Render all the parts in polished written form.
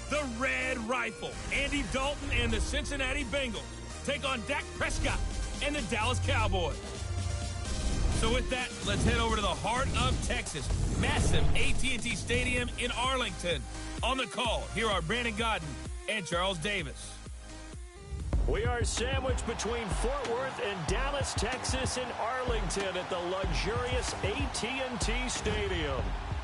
The Red Rifle, Andy Dalton and the Cincinnati Bengals, take on Dak Prescott and the Dallas Cowboys. So with that, let's head over to the heart of Texas, massive AT&T Stadium in Arlington. On the call, here are Brandon Godden and Charles Davis. We are sandwiched between Fort Worth and Dallas, Texas, and Arlington at the luxurious AT&T Stadium.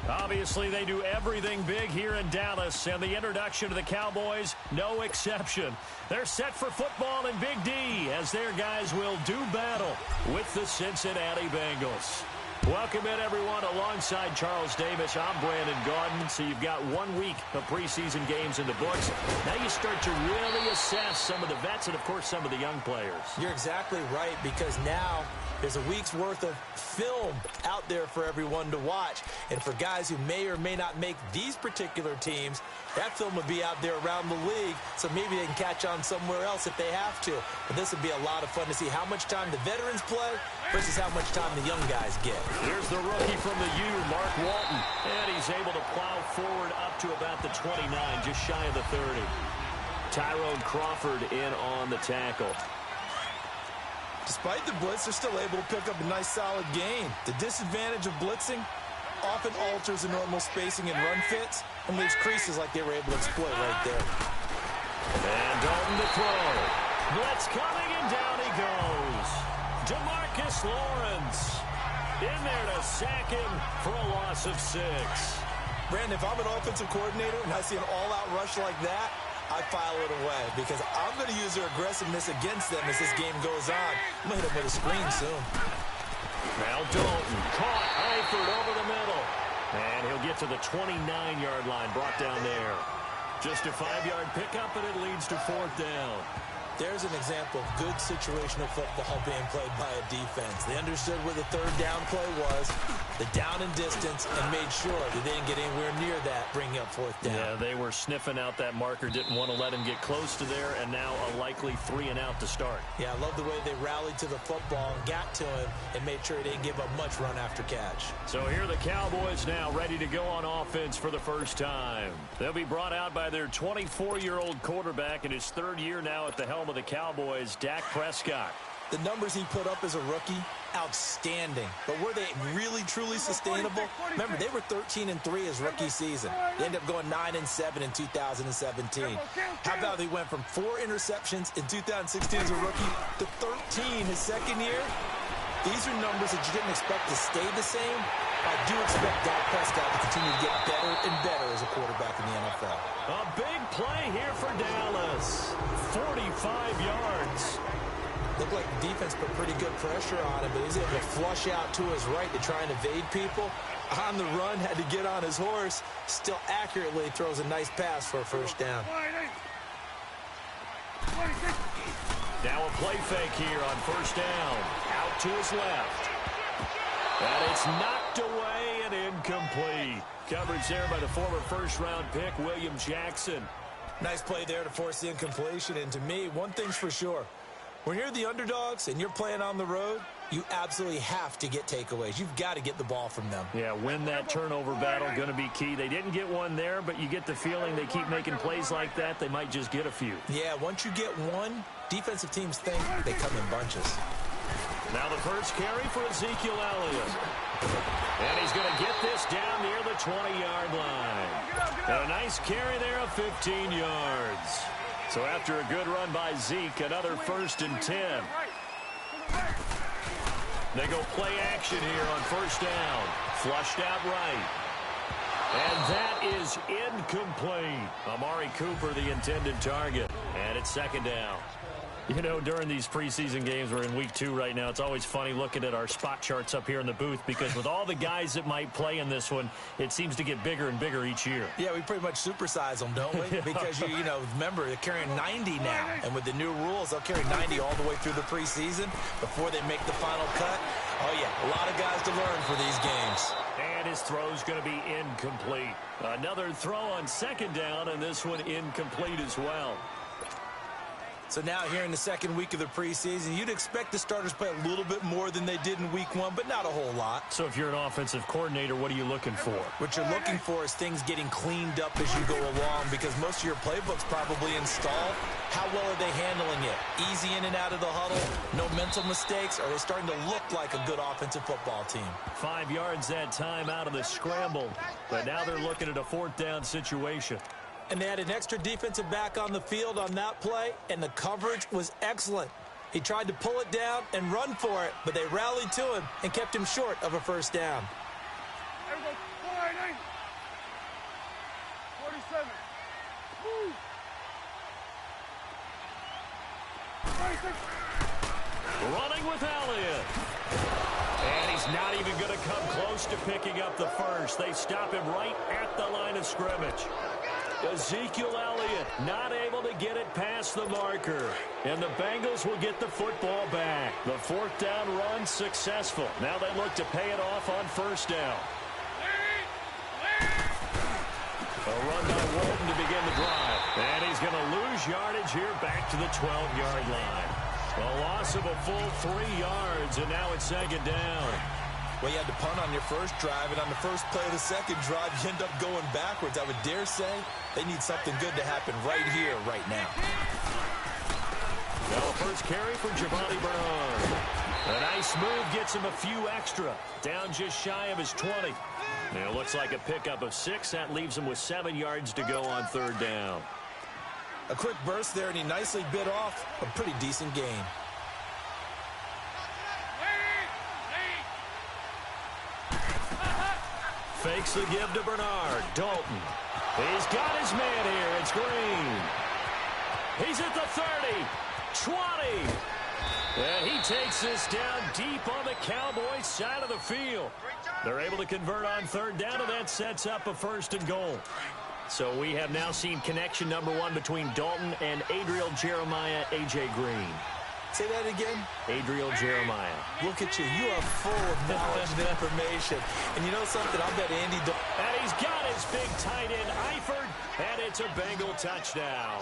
Obviously, they do everything big here in Dallas, and the introduction to the Cowboys, no exception. They're set for football in Big D as their guys will do battle with the Cincinnati Bengals. Welcome in, everyone, alongside Charles Davis. I'm Brandon Gaudin. So you've got 1 week of preseason games in the books. Now you start to really assess some of the vets and, of course, some of the young players. You're exactly right, because now there's a week's worth of film out there for everyone to watch. And for guys who may or may not make these particular teams, that film will be out there around the league, so maybe they can catch on somewhere else if they have to. But this will be a lot of fun to see how much time the veterans play versus how much time the young guys get. Here's the rookie from the U, Mark Walton. And he's able to plow forward up to about the 29, just shy of the 30. Tyrone Crawford in on the tackle. Despite the blitz, they're still able to pick up a nice solid gain. The disadvantage of blitzing often alters the normal spacing and run fits and leaves creases like they were able to exploit right there. And Dalton to throw. Blitz coming, and down he goes. DeMarcus Lawrence in there to sack him for a loss of 6. Brandon, if I'm an offensive coordinator and I see an all-out rush like that, I file it away because I'm going to use their aggressiveness against them as this game goes on. I'm going to hit them with a screen soon. Now Dalton caught Eifert over the middle. And he'll get to the 29-yard line, brought down there. Just a 5-yard pickup, and it leads to 4th down. There's an example of good situational football being played by a defense. They understood where the 3rd down play was, the down and distance, and made sure that they didn't get anywhere near that, bringing up 4th down. Yeah, they were sniffing out that marker, didn't want to let him get close to there, and now a likely 3 and out to start. Yeah, I love the way they rallied to the football and got to him and made sure he didn't give up much run after catch. So here are the Cowboys now ready to go on offense for the first time. They'll be brought out by their 24-year-old quarterback in his 3rd year now at the helm of the Cowboys, Dak Prescott. The numbers he put up as a rookie, outstanding. But were they really, truly sustainable? Remember, they were 13-3 his rookie season. They ended up going 9-7 in 2017. How about they went from 4 interceptions in 2016 as a rookie to 13 his 2nd year? These are numbers that you didn't expect to stay the same. I do expect Dak Prescott to continue to get better and better as a quarterback in the NFL. A big play here for Dallas. 45 yards. Looked like the defense put pretty good pressure on him, but he was able to flush out to his right to try and evade people. On the run, had to get on his horse. Still accurately throws a nice pass for a 1st down. Now a play fake here on 1st down. Out to his left. And it's knocked away and incomplete. Coverage there by the former 1st-round pick, William Jackson. Nice play there to force the incompletion. And to me, one thing's for sure. When you're the underdogs and you're playing on the road, you absolutely have to get takeaways. You've got to get the ball from them. Yeah, win that turnover battle, going to be key. They didn't get one there, but you get the feeling they keep making plays like that, they might just get a few. Yeah, once you get one, defensive teams think they come in bunches. Now the first carry for Ezekiel Elliott. And he's going to get this down near the 20-yard line. And a nice carry there of 15 yards. So after a good run by Zeke, another 1st and 10. They go play action here on 1st down. Flushed out right. And that is incomplete. Amari Cooper, the intended target. And it's 2nd down. You know, during these preseason games, we're in week 2 right now, it's always funny looking at our spot charts up here in the booth because with all the guys that might play in this one, it seems to get bigger and bigger each year. Yeah, we pretty much supersize them, don't we? Because, you know, remember, they're carrying 90 now. And with the new rules, they'll carry 90 all the way through the preseason before they make the final cut. Oh, yeah, a lot of guys to learn for these games. And his throw's going to be incomplete. Another throw on 2nd down, and this one incomplete as well. So now here in the second week of the preseason, you'd expect the starters play a little bit more than they did in week 1, but not a whole lot. So if you're an offensive coordinator, what are you looking for? What you're looking for is things getting cleaned up as you go along, because most of your playbook's probably installed. How well are they handling it? Easy in and out of the huddle? No mental mistakes? Are they starting to look like a good offensive football team? 5 yards that time out of the scramble, but now they're looking at a 4th down situation. And they had an extra defensive back on the field on that play, and the coverage was excellent. He tried to pull it down and run for it, but they rallied to him and kept him short of a first down. 47. Running with Elliott. And he's not even going to come close to picking up the first. They stop him right at the line of scrimmage. Ezekiel Elliott not able to get it past the marker. And the Bengals will get the football back. The 4th down run successful. Now they look to pay it off on first down. A run by Walton to begin the drive. And he's going to lose yardage here back to the 12-yard line. A loss of a full 3 yards, and now it's 2nd down. Well, you had to punt on your first drive, and on the first play of the second drive, you end up going backwards. I would dare say they need something good to happen right here, right now. Now the first carry for Giovanni Bernard. A nice move gets him a few extra. Down just shy of his 20. Now it looks like a pickup of 6. That leaves him with 7 yards to go on 3rd down. A quick burst there, and he nicely bit off a pretty decent gain. Fakes the give to Bernard. Dalton. He's got his man here. It's Green. He's at the 30. 20. And he takes this down deep on the Cowboys' side of the field. They're able to convert on 3rd down, and that sets up a 1st and goal. So we have now seen connection number 1 between Dalton and Adriel Jeremiah, A.J. Green. Say that again. Adriel Jeremiah. Look at you. You are full of knowledge and information. And you know something? I'll bet Andy... And he's got his big tight end, Eifert, and it's a Bengal touchdown.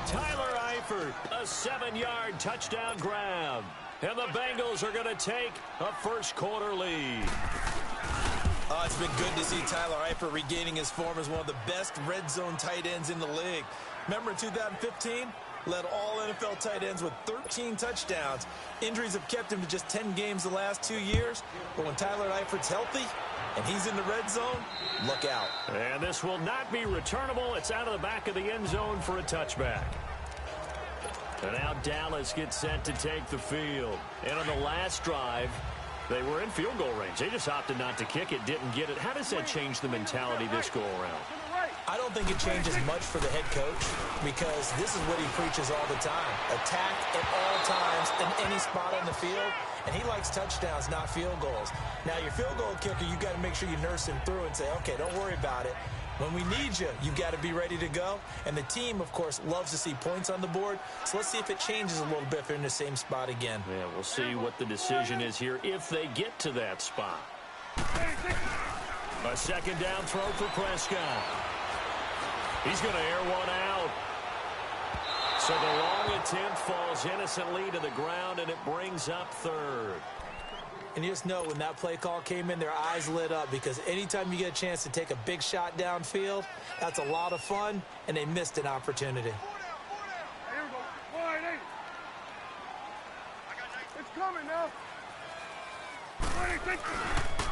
Tyler Eifert, a 7-yard touchdown grab. And the Bengals are going to take a first-quarter lead. Oh, it's been good to see Tyler Eifert regaining his form as one of the best red zone tight ends in the league. Remember in 2015? Led all NFL tight ends with 13 touchdowns. Injuries have kept him to just 10 games the last 2 years. But when Tyler Eifert's healthy and he's in the red zone, look out. And this will not be returnable. It's out of the back of the end zone for a touchback. And now Dallas gets set to take the field. And on the last drive, they were in field goal range. They just opted not to kick it, didn't get it. How does that change the mentality this go-around? I don't think it changes much for the head coach, because this is what he preaches all the time. Attack at all times in any spot on the field, and he likes touchdowns, not field goals. Now, your field goal kicker, you got to make sure you nurse him through and say, okay, don't worry about it. When we need you, you've got to be ready to go. And the team, of course, loves to see points on the board. So let's see if it changes a little bit if they're in the same spot again. Yeah, we'll see what the decision is here if they get to that spot. A 2nd down throw for Prescott. He's going to air one out. So the long attempt falls innocently to the ground, and it brings up 3rd. And you just know when that play call came in, their eyes lit up, because anytime you get a chance to take a big shot downfield, that's a lot of fun, and they missed an opportunity. Here we go. Wide eight. It's coming now.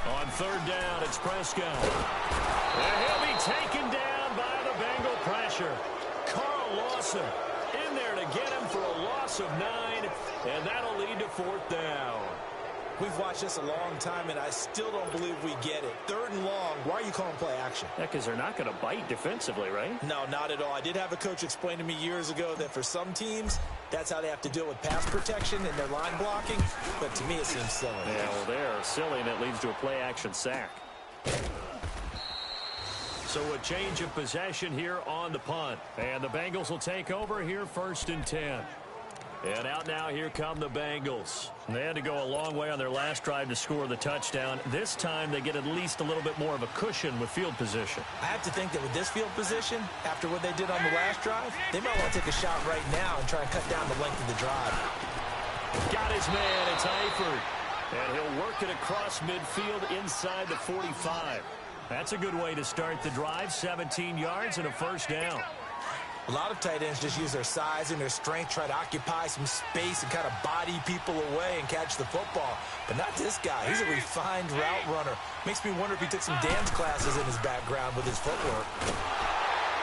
On 3rd down, it's Prescott. And he'll be taken down by the Bengal pressure. Carl Lawson in there to get him for a loss of 9, and that'll lead to 4th down. We've watched this a long time, and I still don't believe we get it. 3rd and long, why are you calling play action? Yeah, because they're not going to bite defensively, right? No, not at all. I did have a coach explain to me years ago that for some teams, that's how they have to deal with pass protection and their line blocking. But to me, it seems silly. Yeah, well, they're silly, and it leads to a play action sack. So a change of possession here on the punt. And the Bengals will take over here 1st and 10. And out now, here come the Bengals. They had to go a long way on their last drive to score the touchdown. This time, they get at least a little bit more of a cushion with field position. I have to think that with this field position, after what they did on the last drive, they might want to take a shot right now and try and cut down the length of the drive. Got his man. It's Eifert. And he'll work it across midfield inside the 45. That's a good way to start the drive. 17 yards and a first down. A lot of tight ends just use their size and their strength, try to occupy some space and kind of body people away and catch the football. But not this guy. He's a refined route runner. Makes me wonder if he took some dance classes in his background with his footwork.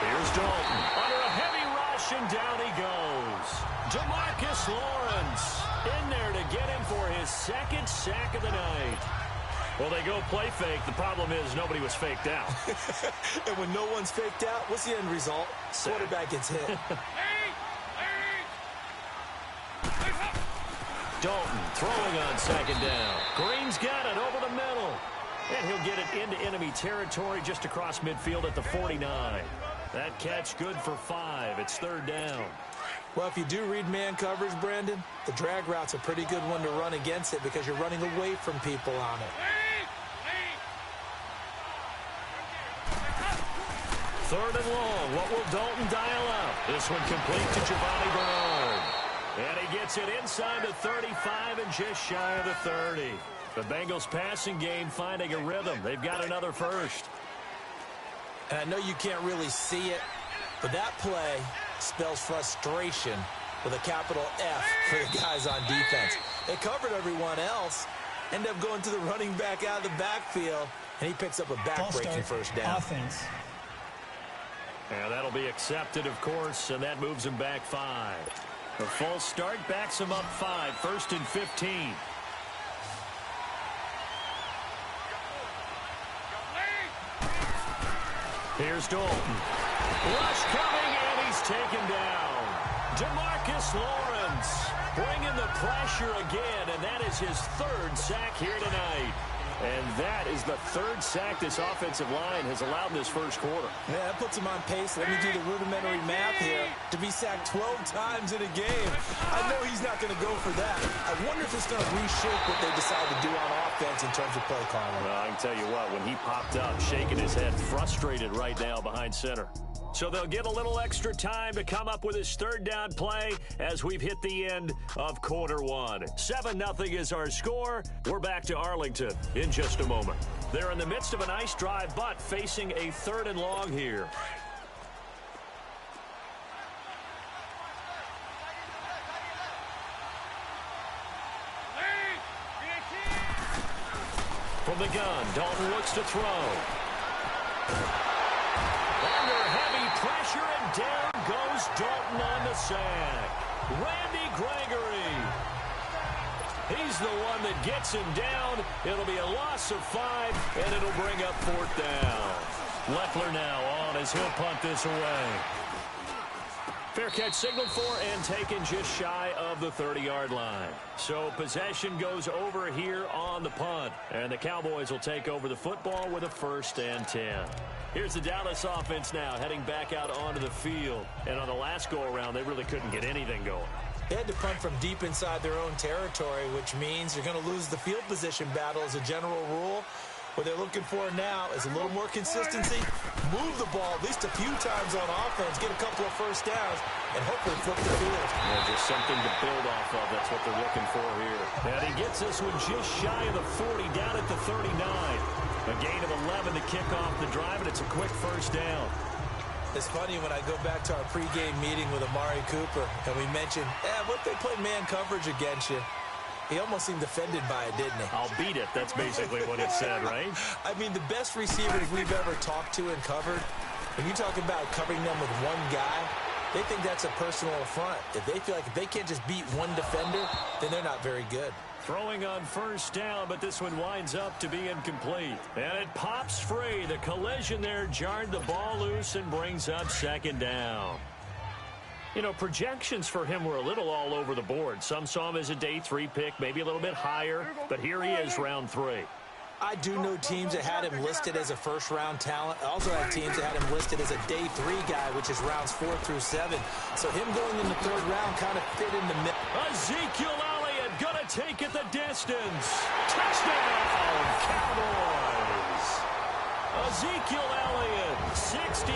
Here's Dalton. Under a heavy rush, and down he goes. DeMarcus Lawrence in there to get him for his second sack of the night. Well, they go play fake. The problem is nobody was faked out. And when no one's faked out, what's the end result? Quarterback gets hit. Dalton throwing on second down. Green's got it over the middle. And he'll get it into enemy territory just across midfield at the 49. That catch good for 5. It's third down. Well, if you do read man coverage, Brandon, the drag route's a pretty good one to run against it because you're running away from people on it. Third and long. What will Dalton dial up? This one complete to Giovanni Bernard. And he gets it inside the 35 and just shy of the 30. The Bengals passing game finding a rhythm. They've got another first. And I know you can't really see it, but that play spells frustration with a capital F for the guys on defense. They covered everyone else, end up going to the running back out of the backfield, and he picks up a back-breaking first down. Offense. And that'll be accepted, of course, and that moves him back 5. The false start backs him up 5, 1st and 15. Here's Dalton. Rush coming, and he's taken down. DeMarcus Lawrence bringing the pressure again, and that is his 3rd sack here tonight. And that is the 3rd sack this offensive line has allowed in this first quarter. Yeah, that puts him on pace. Let me do the rudimentary math here. To be sacked 12 times in a game. I know he's not going to go for that. I wonder if it's going to reshape what they decide to do on offense in terms of play calling. Well, I can tell you what, when he popped up, shaking his head, frustrated right now behind center. So they'll get a little extra time to come up with his 3rd down play as we've hit the end of quarter 1. 7-0 is our score. We're back to Arlington in just a moment. They're in the midst of a nice drive, but facing a 3rd and long here. From the gun, Dalton looks to throw. Under heavy pressure, and down goes Dalton on the sack. Randy Gregory. He's the one that gets him down. It'll be a loss of 5, and it'll bring up 4th down. Leffler now on as he'll punt this away. Fair catch signaled for and taken just shy of the 30-yard line. So possession goes over here on the punt. And the Cowboys will take over the football with a 1st and 10. Here's the Dallas offense now heading back out onto the field. And on the last go-around, they really couldn't get anything going. They had to punt from deep inside their own territory, which means you're going to lose the field position battle as a general rule. What they're looking for now is a little more consistency, move the ball at least a few times on offense, get a couple of first downs, and hopefully flip the field. Yeah, just something to build off of. That's what they're looking for here. And he gets this one just shy of the 40, down at the 39. A gain of 11 to kick off the drive, and it's a quick first down. It's funny when I go back to our pregame meeting with Amari Cooper, and we mentioned, what if they play man coverage against you? He almost seemed offended by it, didn't he? I'll beat it. That's basically what it said, right? I mean, the best receivers we've ever talked to and covered, when you talk about covering them with one guy, they think that's a personal affront. If they feel like if they can't just beat one defender, then they're not very good. Throwing on first down, but this one winds up to be incomplete. And it pops free. The collision there jarred the ball loose and brings up 2nd down. You know, projections for him were a little all over the board. Some saw him as a day 3 pick, maybe a little bit higher, but here he is, round 3. I do know teams that had him listed as a first-round talent. I also had teams that had him listed as a day 3 guy, which is rounds 4 through 7. So him going in the 3rd round kind of fit in the middle. Ezekiel Elliott gonna take it the distance. Touchdown, Cowboys. Ezekiel Elliott, 61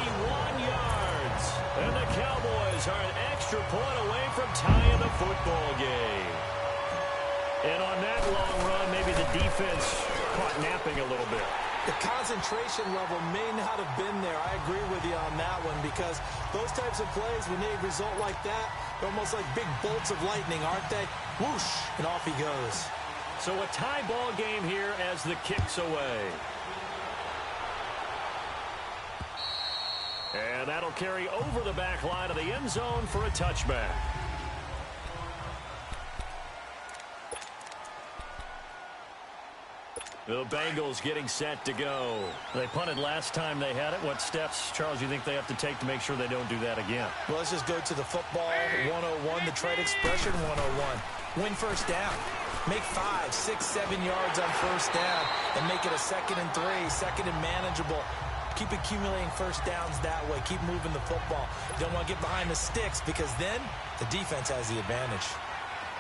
yards. And the Cowboys are an extra point away from tying the football game. And on that long run, maybe the defense caught napping a little bit. The concentration level may not have been there. I agree with you on that one because those types of plays, when they result like that, they're almost like big bolts of lightning, aren't they? Whoosh, and off he goes. So a tie ball game here as the kick's away. And that'll carry over the back line of the end zone for a touchback. The Bengals getting set to go. They punted last time they had it. What steps, Charles, you think they have to take to make sure they don't do that again? Well, let's just go to the football 101, the trade expression 101. Win first down. Make 5, 6, 7 yards on first down and make it a 2nd and 3, 2nd and manageable. Keep accumulating first downs that way. Keep moving the football. You don't want to get behind the sticks because then the defense has the advantage.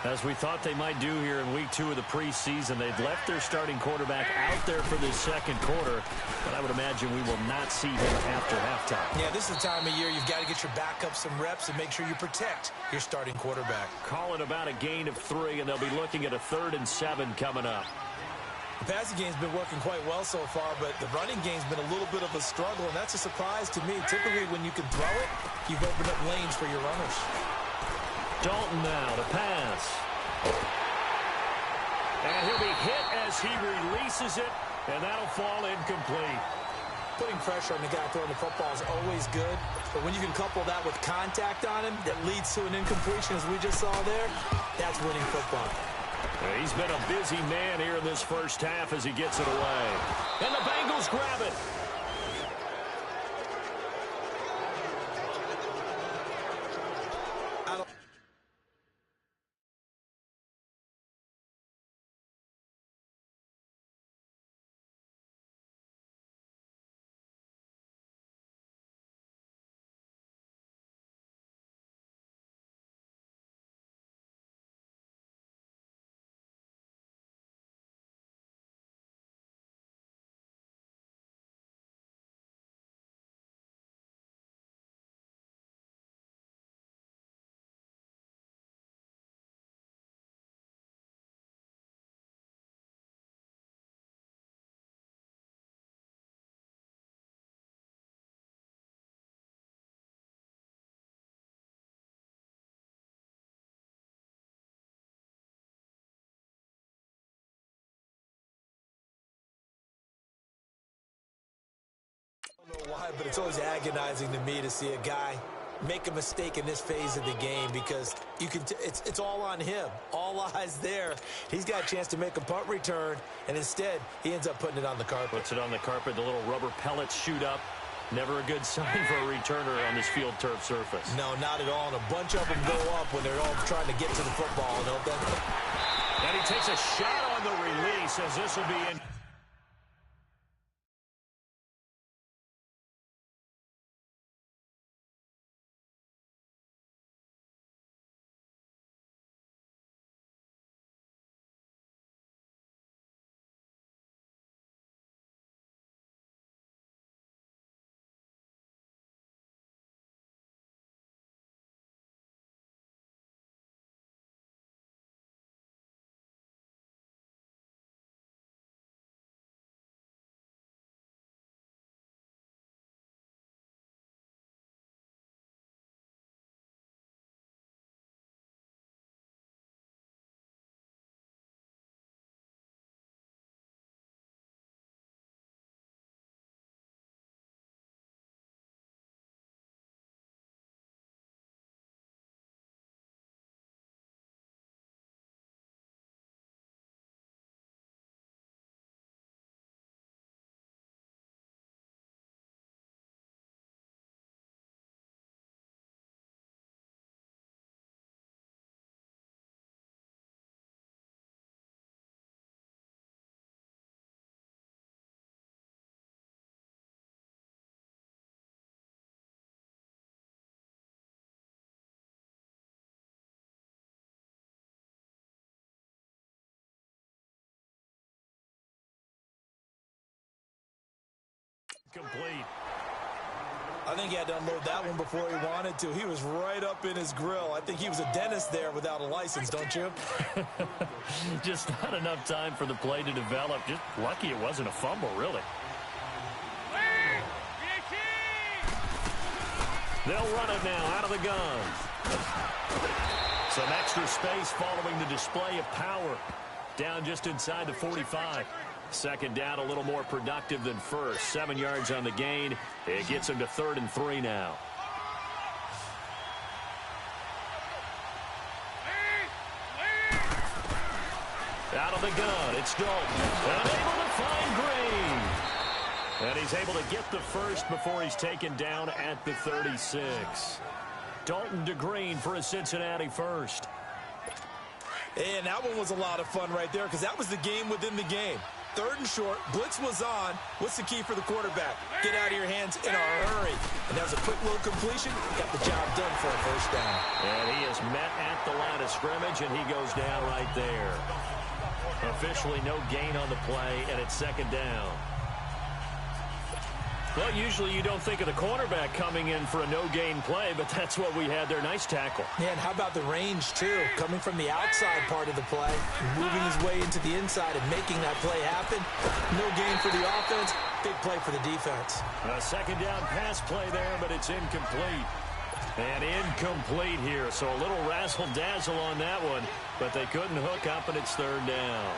As we thought they might do here in week 2 of the preseason, they've left their starting quarterback out there for this 2nd quarter, but I would imagine we will not see him after halftime. Yeah, this is the time of year you've got to get your backup some reps and make sure you protect your starting quarterback. Calling about a gain of 3, and they'll be looking at a 3rd and 7 coming up. The passing game's been working quite well so far, but the running game's been a little bit of a struggle, and that's a surprise to me. Typically, when you can throw it, you've opened up lanes for your runners. Dalton now to pass. And he'll be hit as he releases it, and that'll fall incomplete. Putting pressure on the guy throwing the football is always good, but when you can couple that with contact on him that leads to an incompletion, as we just saw there, that's winning football. He's been a busy man here in this first half as he gets it away. And the Bengals grab it. I don't know why, but it's always agonizing to me to see a guy make a mistake in this phase of the game because you can it's all on him. All eyes there. He's got a chance to make a punt return, and instead he ends up putting it on the carpet. Puts it on the carpet. The little rubber pellets shoot up. Never a good sign for a returner on this field turf surface. No, not at all. And a bunch of them go up when they're all trying to get to the football. And he takes a shot on the release as this will be in. Complete. I think he had to unload that one before he wanted to. He was right up in his grill. I think he was a dentist there without a license, don't you? Just not enough time for the play to develop. Just lucky it wasn't a fumble, really. They'll run it now out of the gun. Some extra space following the display of power. Down just inside the 45. Second down, a little more productive than first. 7 yards on the gain. It gets him to 3rd and 3 now. Out of the gun, it's Dalton. Unable to find Green. And he's able to get the first before he's taken down at the 36. Dalton to Green for a Cincinnati first. And that one was a lot of fun right there because that was the game within the game. 3rd and short, blitz was on. What's the key for the quarterback? Get out of your hands in a hurry. And that was a quick little completion. Got the job done for a first down. And he is met at the line of scrimmage, and he goes down right there. Officially no gain on the play, and it's 2nd down. Well, usually you don't think of the cornerback coming in for a no-gain play, but that's what we had there. Nice tackle. Yeah, and how about the range, too? Coming from the outside part of the play, moving his way into the inside and making that play happen. No gain for the offense, big play for the defense. A 2nd down pass play there, but it's incomplete. And incomplete here, so a little razzle-dazzle on that one, but they couldn't hook up, and it's 3rd down.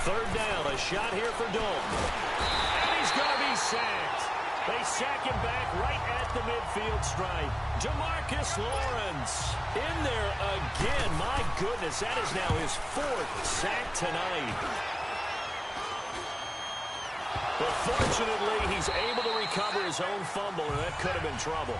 3rd down, a shot here for Dalton. And he's going to be sacked. They sack him back right at the midfield stripe. Demarcus Lawrence in there again. My goodness, that is now his 4th sack tonight. But fortunately, he's able to recover his own fumble, and that could have been trouble.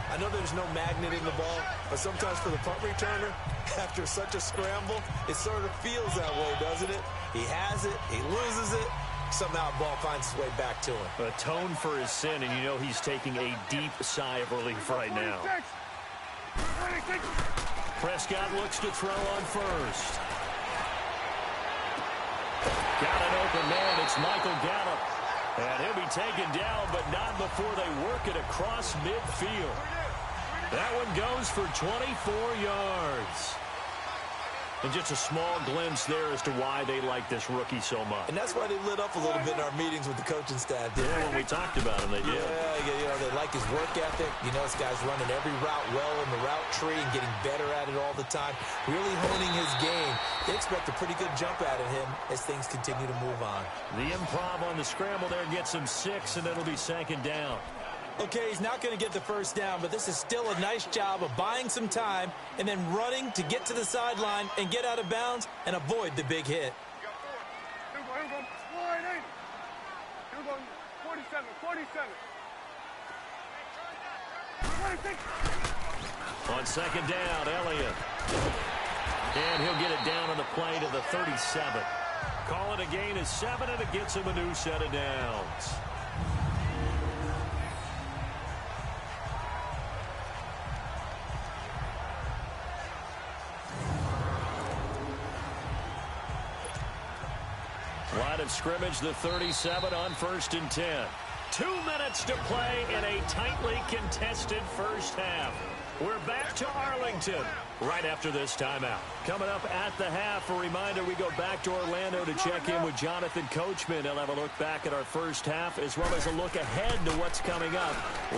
I know there's no magnet in the ball, but sometimes for the punt returner, after such a scramble, it sort of feels that way, doesn't it? He has it, he loses it, somehow the ball finds its way back to him. Atone for his sin, and you know he's taking a deep sigh of relief right now. Prescott looks to throw on first. Got an open man, it's Michael Gallup. And he'll be taken down, but not before they work it across midfield. That one goes for 24 yards. And just a small glimpse there as to why they like this rookie so much. And that's why they lit up a little bit in our meetings with the coaching staff. Yeah, when we talked about him, they did. Yeah, you know, they like his work ethic. You know, this guy's running every route well in the route tree and getting better at it all the time. Really honing his game. They expect a pretty good jump out of him as things continue to move on. The improv on the scramble there gets him 6, and it'll be 2nd down. Okay, he's not going to get the first down, but this is still a nice job of buying some time and then running to get to the sideline and get out of bounds and avoid the big hit. Here we go. Line 80. Here we go. 47, 47. 26. On 2nd down, Elliott. And he'll get it down on the play to the 37. Call it a gain of 7, and it gets him a new set of downs. Line of scrimmage, the 37 on 1st and 10. 2 minutes to play in a tightly contested first half. We're back to Arlington right after this timeout. Coming up at the half, a reminder, we go back to Orlando to check in with Jonathan Coachman. He'll have a look back at our first half as well as a look ahead to what's coming up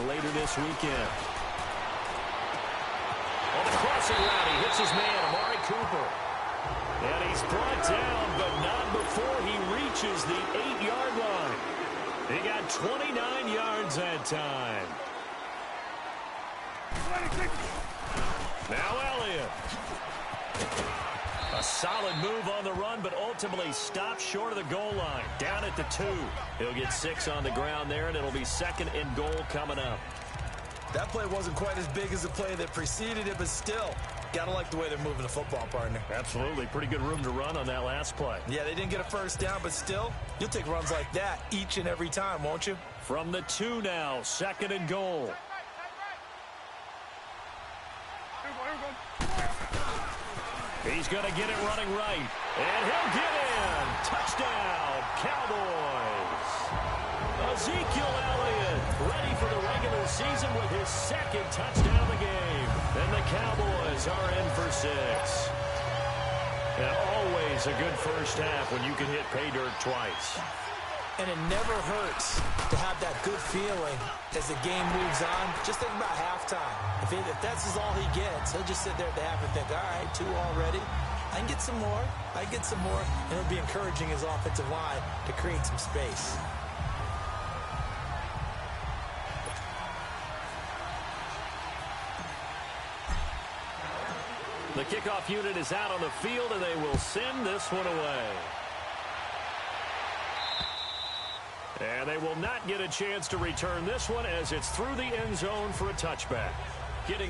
later this weekend. On the crossing route, he hits his man, Amari Cooper. And he's brought down, but not before he reaches the 8-yard line. He got 29 yards that time. Now Elliott. A solid move on the run, but ultimately stopped short of the goal line. Down at the 2. He'll get 6 on the ground there, and it'll be 2nd and goal coming up. That play wasn't quite as big as the play that preceded it, but still, got to like the way they're moving the football, partner. Absolutely. Pretty good room to run on that last play. Yeah, they didn't get a first down, but still, you'll take runs like that each and every time, won't you? From the 2 now, 2nd and goal. He's going to get it running right. And he'll get in. Touchdown, Cowboys. Ezekiel Elliott ready for the regular season with his second touchdown of the game. And the Cowboys are in for 6. And always a good first half when you can hit pay dirt twice. And it never hurts to have that good feeling as the game moves on. Just think about halftime. If that's all he gets, he'll just sit there at the half and think, all right, 2 already. I can get some more. I can get some more. And it'll be encouraging his offensive line to create some space. The kickoff unit is out on the field, and they will send this one away. And they will not get a chance to return this one as it's through the end zone for a touchback. Getting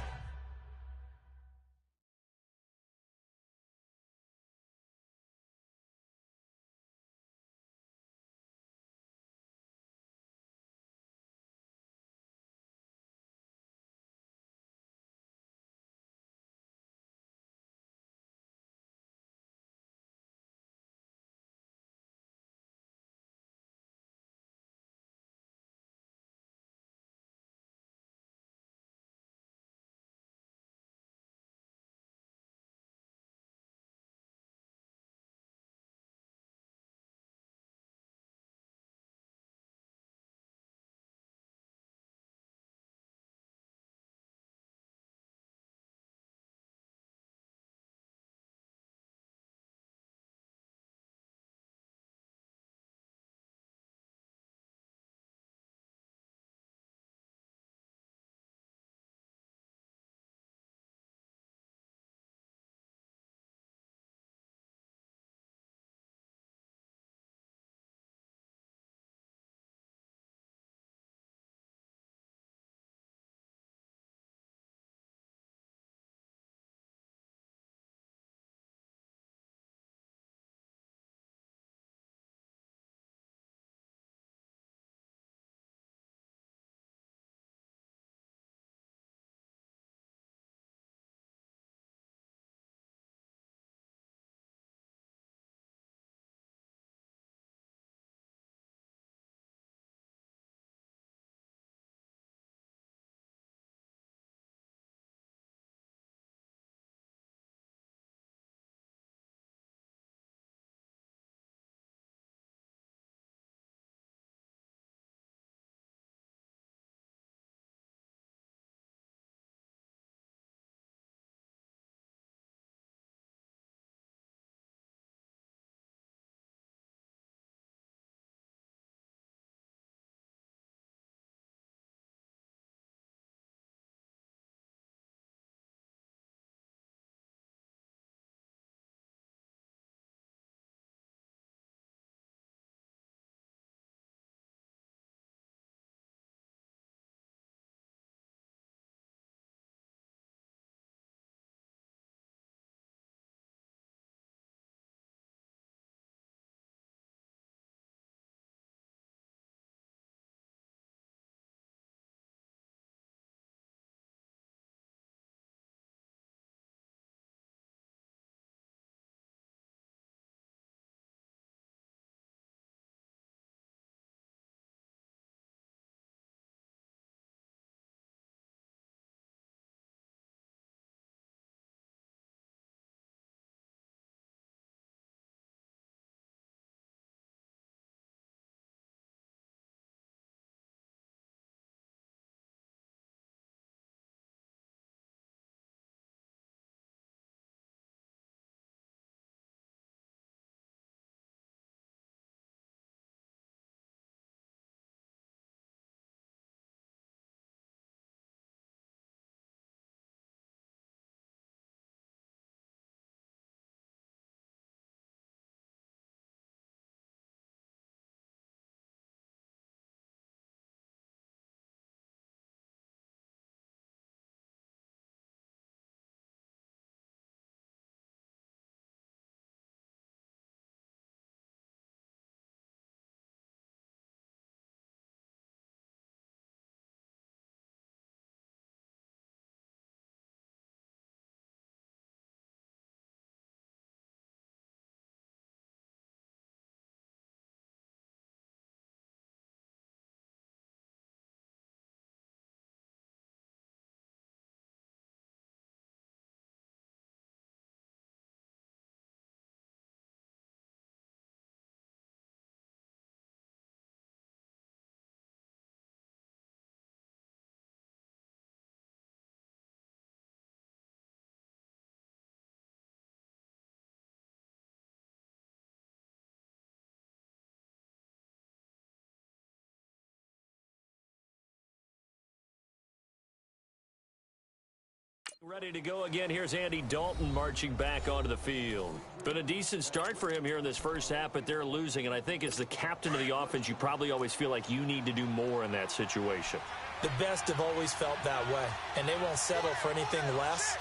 Ready to go again. Here's Andy Dalton marching back onto the field. Been a decent start for him here in this first half, but they're losing. And I think as the captain of the offense, you probably always feel like you need to do more in that situation. The best have always felt that way, and they won't settle for anything less.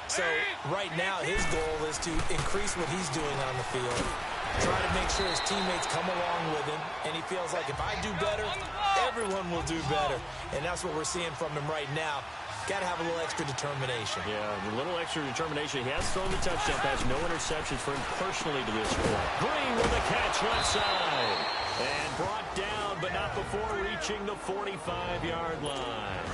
So right now, his goal is to increase what he's doing on the field, try to make sure his teammates come along with him, and he feels like if I do better, everyone will do better. And that's what we're seeing from him right now. Got to have a little extra determination. Yeah, a little extra determination. He has thrown the touchdown pass. No interceptions for him personally to this point. Green with a catch left side. And brought down, but not before reaching the 45-yard line.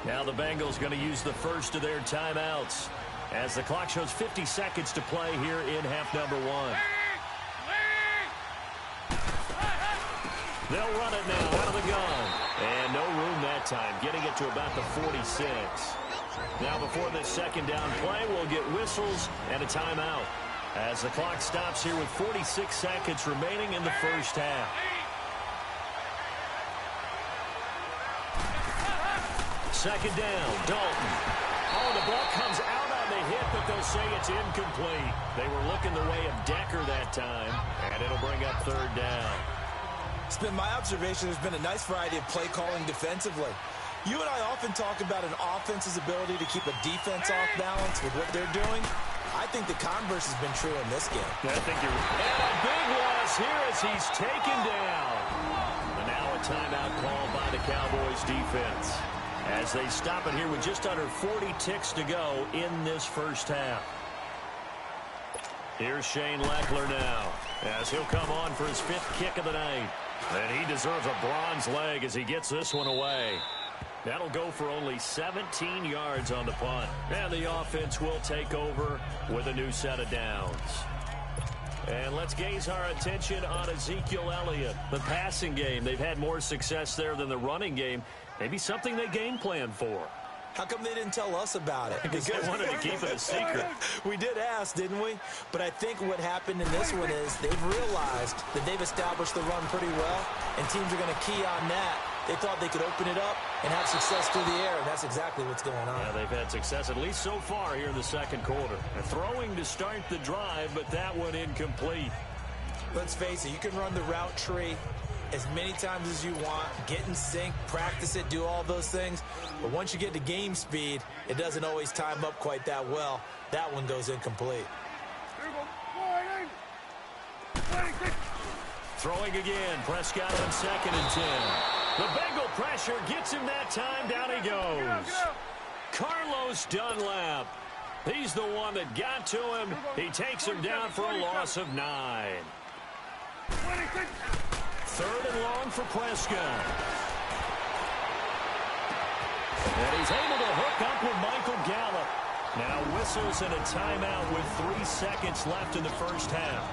Now the Bengals going to use the first of their timeouts as the clock shows 50 seconds to play here in half number one. They'll run it now out of the gun. And no room that time, getting it to about the 46. Now before this second down play, we'll get whistles and a timeout as the clock stops here with 46 seconds remaining in the first half. Second down, Dalton. Oh, the ball comes out on the hit, but they'll say it's incomplete. They were looking the way of Decker that time, and it'll bring up third down. It's been my observation there's been a nice variety of play calling defensively. You and I often talk about an offense's ability to keep a defense off balance with what they're doing. I think the converse has been true in this game. I think you're right. And a big loss here as he's taken down. And now a timeout called by the Cowboys defense as they stop it here with just under 40 ticks to go in this first half. Here's Shane Leckler now as he'll come on for his fifth kick of the night. And he deserves a bronze leg as he gets this one away. That'll go for only 17 yards on the punt. And the offense will take over with a new set of downs. And let's gaze our attention on Ezekiel Elliott. The passing game, they've had more success there than the running game. Maybe something they game plan for. How come they didn't tell us about it? Because they wanted to keep it a secret. We did ask, didn't we? But I think what happened in this one is they've realized that they've established the run pretty well, and teams are going to key on that. They thought they could open it up and have success through the air, and that's exactly what's going on. Yeah, they've had success, at least so far here in the second quarter. And throwing to start the drive, but that one incomplete. Let's face it, you can run the route tree as many times as you want, get in sync, practice it, do all those things. But once you get to game speed, it doesn't always time up quite that well. That one goes incomplete. Throwing again, Prescott on 2nd and 10. The Bengal pressure gets him that time, down he goes. Carlos Dunlap, he's the one that got to him. He takes him down for a loss of 9. Third and long for Prescott. And he's able to hook up with Michael Gallup. Now whistles and a timeout with 3 seconds left in the first half.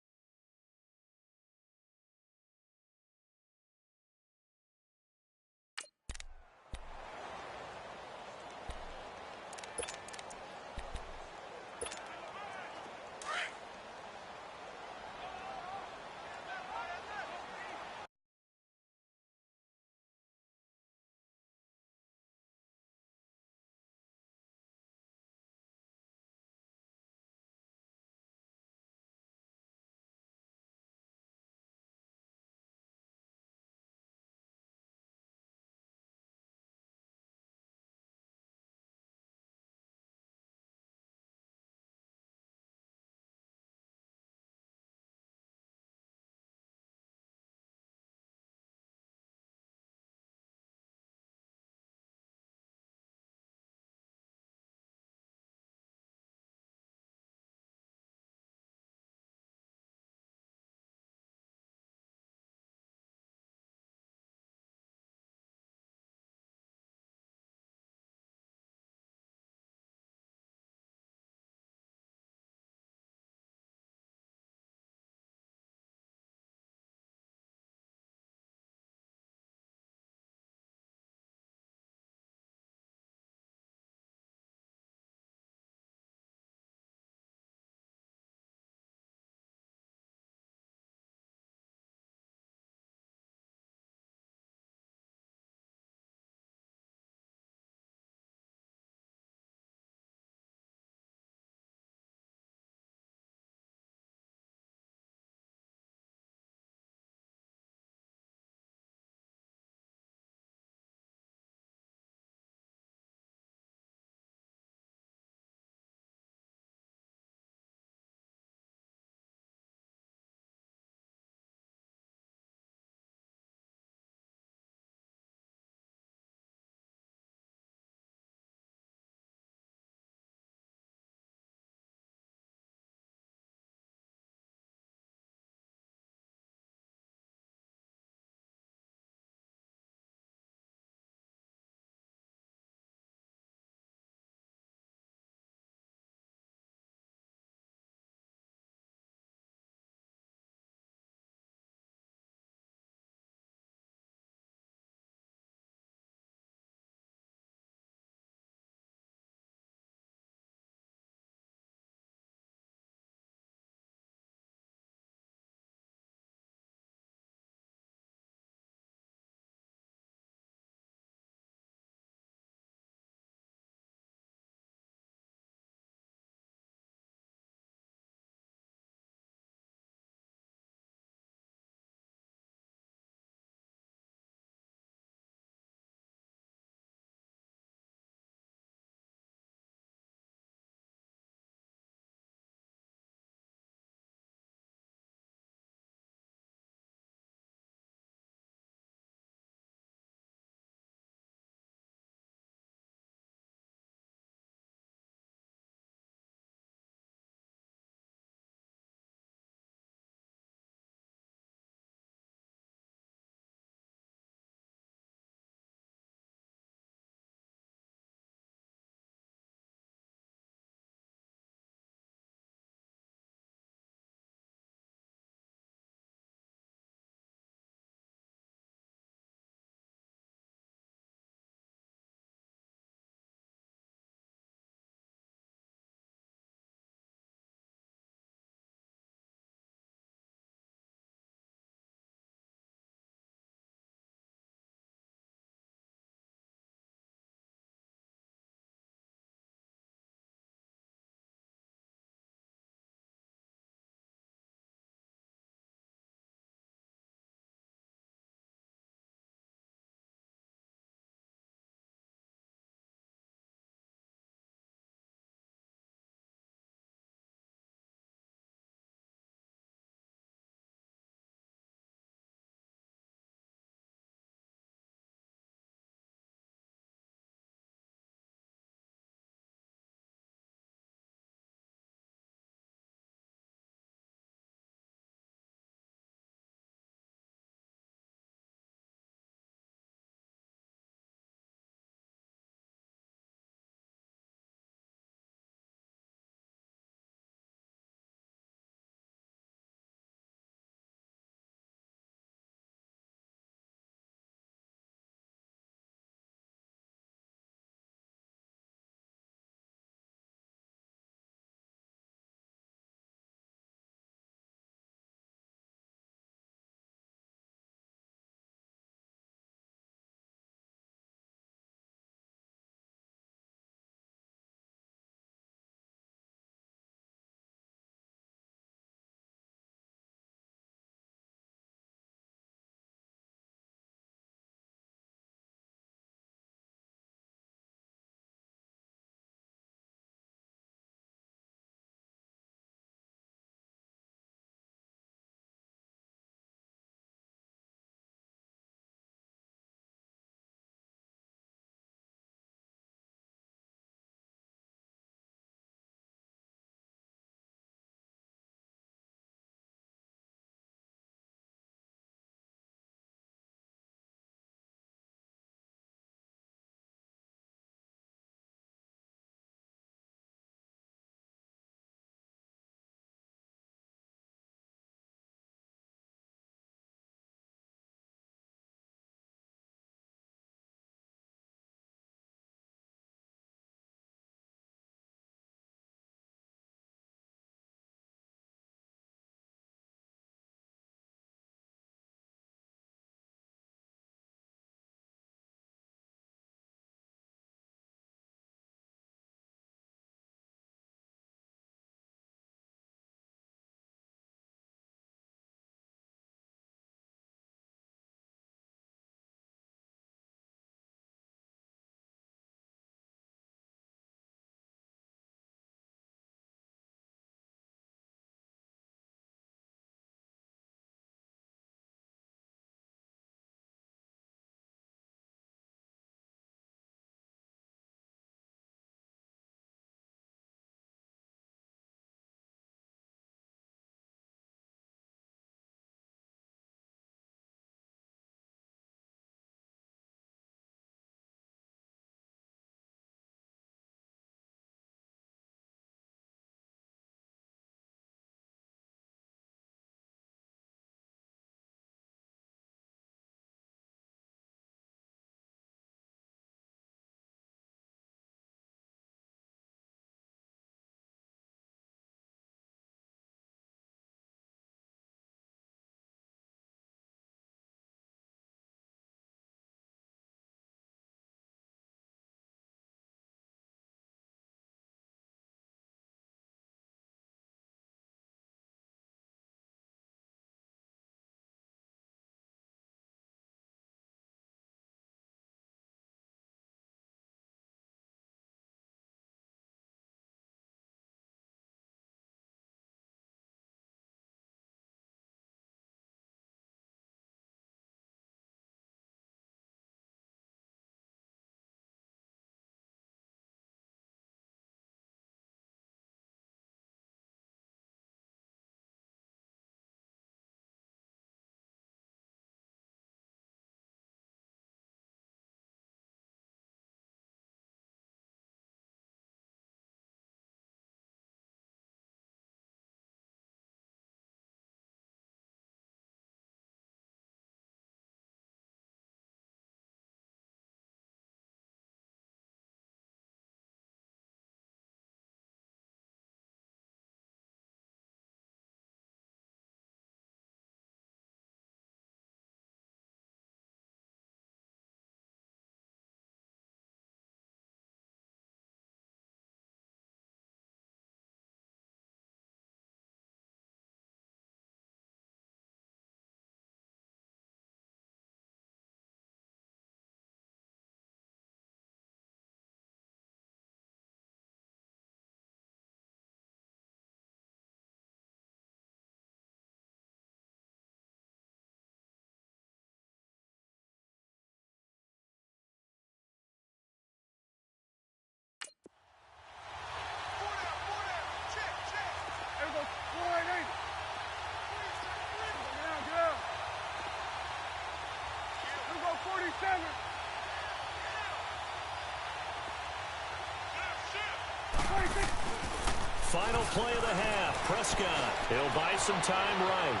Final play of the half. Prescott. He'll buy some time right.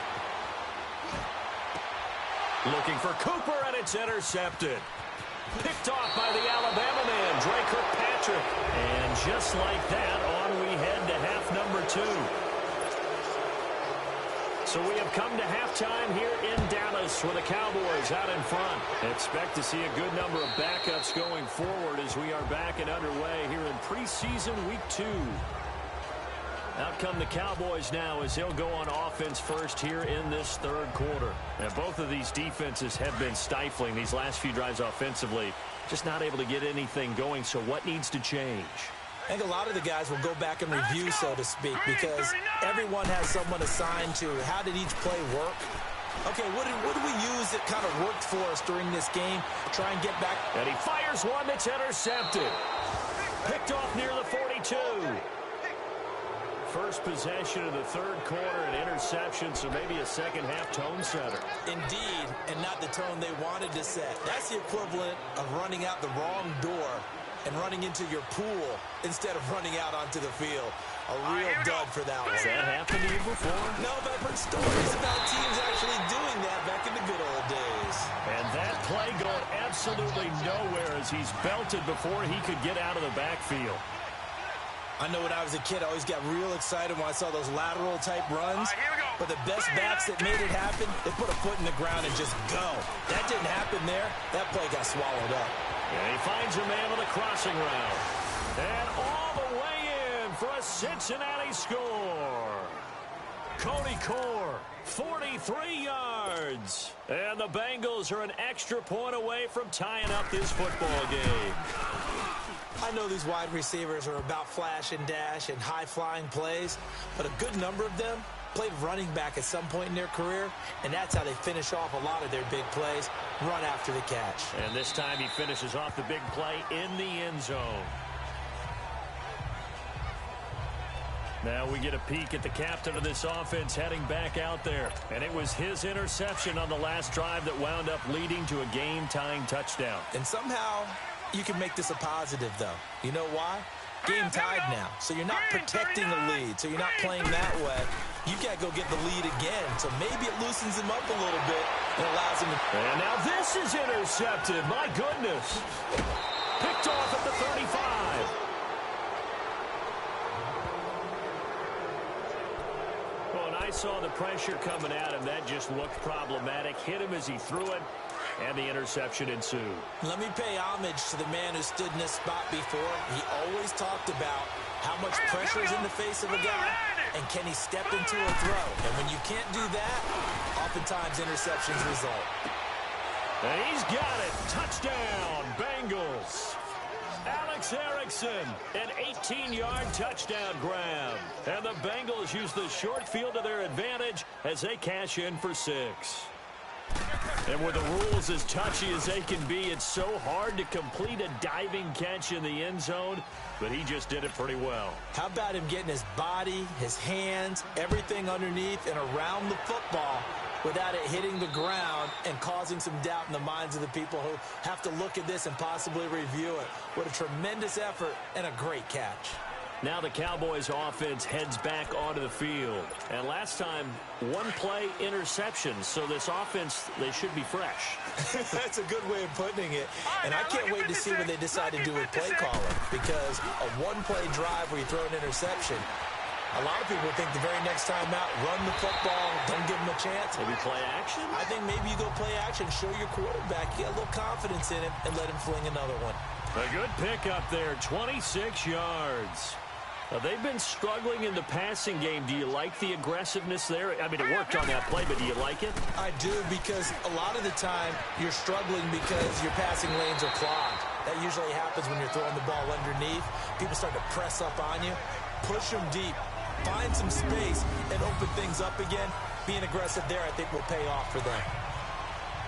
Looking for Cooper, and it's intercepted. Picked off by the Alabama man, Dre Kirkpatrick. And just like that, on we head to half number 2. So we have come to halftime here in Dallas with the Cowboys out in front. Expect to see a good number of backups going forward as we are back and underway here in preseason week 2. Out come the Cowboys now as they'll go on offense first here in this third quarter. Now, both of these defenses have been stifling these last few drives offensively. Just not able to get anything going, so what needs to change? I think a lot of the guys will go back and review, so to speak, because everyone has someone assigned to how did each play work. Okay, what did we use that kind of worked for us during this game? Try and get back. And he fires one that's intercepted. Picked off near the 42. First possession of the third quarter, an interception, so maybe a second-half tone setter. Indeed, and not the tone they wanted to set. That's the equivalent of running out the wrong door and running into your pool instead of running out onto the field. A real dud for that one. Has that happened to you before? No, but I've heard stories about teams actually doing that back in the good old days. And that play going absolutely nowhere as he's belted before he could get out of the backfield. I know when I was a kid, I always got real excited when I saw those lateral-type runs. But the best backs that made it happen, they put a foot in the ground and just go. That didn't happen there. That play got swallowed up. And he finds a man on the crossing route. And all the way in for a Cincinnati score. Cody Core, 43 yards. And the Bengals are an extra point away from tying up this football game. I know these wide receivers are about flash and dash and high-flying plays, but a good number of them played running back at some point in their career, and that's how they finish off a lot of their big plays, run after the catch. And this time he finishes off the big play in the end zone. Now we get a peek at the captain of this offense heading back out there. And it was his interception on the last drive that wound up leading to a game-tying touchdown. And somehow you can make this a positive, though. You know why? Game tied now. So you're not protecting the lead. So you're not playing that way. You got to go get the lead again. So maybe it loosens him up a little bit and allows him to... And now this is intercepted. My goodness. Picked off at the 35. I saw the pressure coming at him. That just looked problematic. Hit him as he threw it, and the interception ensued. Let me pay homage to the man who stood in this spot before. He always talked about how much pressure is in the face of a guy, and can he step into a throw. And when you can't do that, oftentimes interceptions result. And he's got it. Touchdown, Bengals. Alex Erickson, an 18-yard touchdown grab. And the Bengals use the short field to their advantage as they cash in for 6. And with the rules as touchy as they can be, it's so hard to complete a diving catch in the end zone, but he just did it pretty well. How about him getting his body, his hands, everything underneath and around the football without it hitting the ground and causing some doubt in the minds of the people who have to look at this and possibly review it. What a tremendous effort and a great catch. Now the Cowboys offense heads back onto the field. And last time, one play interception. So this offense, they should be fresh. That's a good way of putting it. And I can't wait to see what they decide to do with play calling. Because a one-play drive where you throw an interception, a lot of people think the very next time out, run the football, don't give them a chance. Maybe play action? I think maybe you go play action, show your quarterback, get a little confidence in him, and let him fling another one. A good pickup there, 26 yards. They've been struggling in the passing game. Do you like the aggressiveness there? I mean, it worked on that play, but do you like it? I do, because a lot of the time you're struggling because your passing lanes are clogged. That usually happens when you're throwing the ball underneath. People start to press up on you. Push them deep. Find some space and open things up again. Being aggressive there, I think, will pay off for them.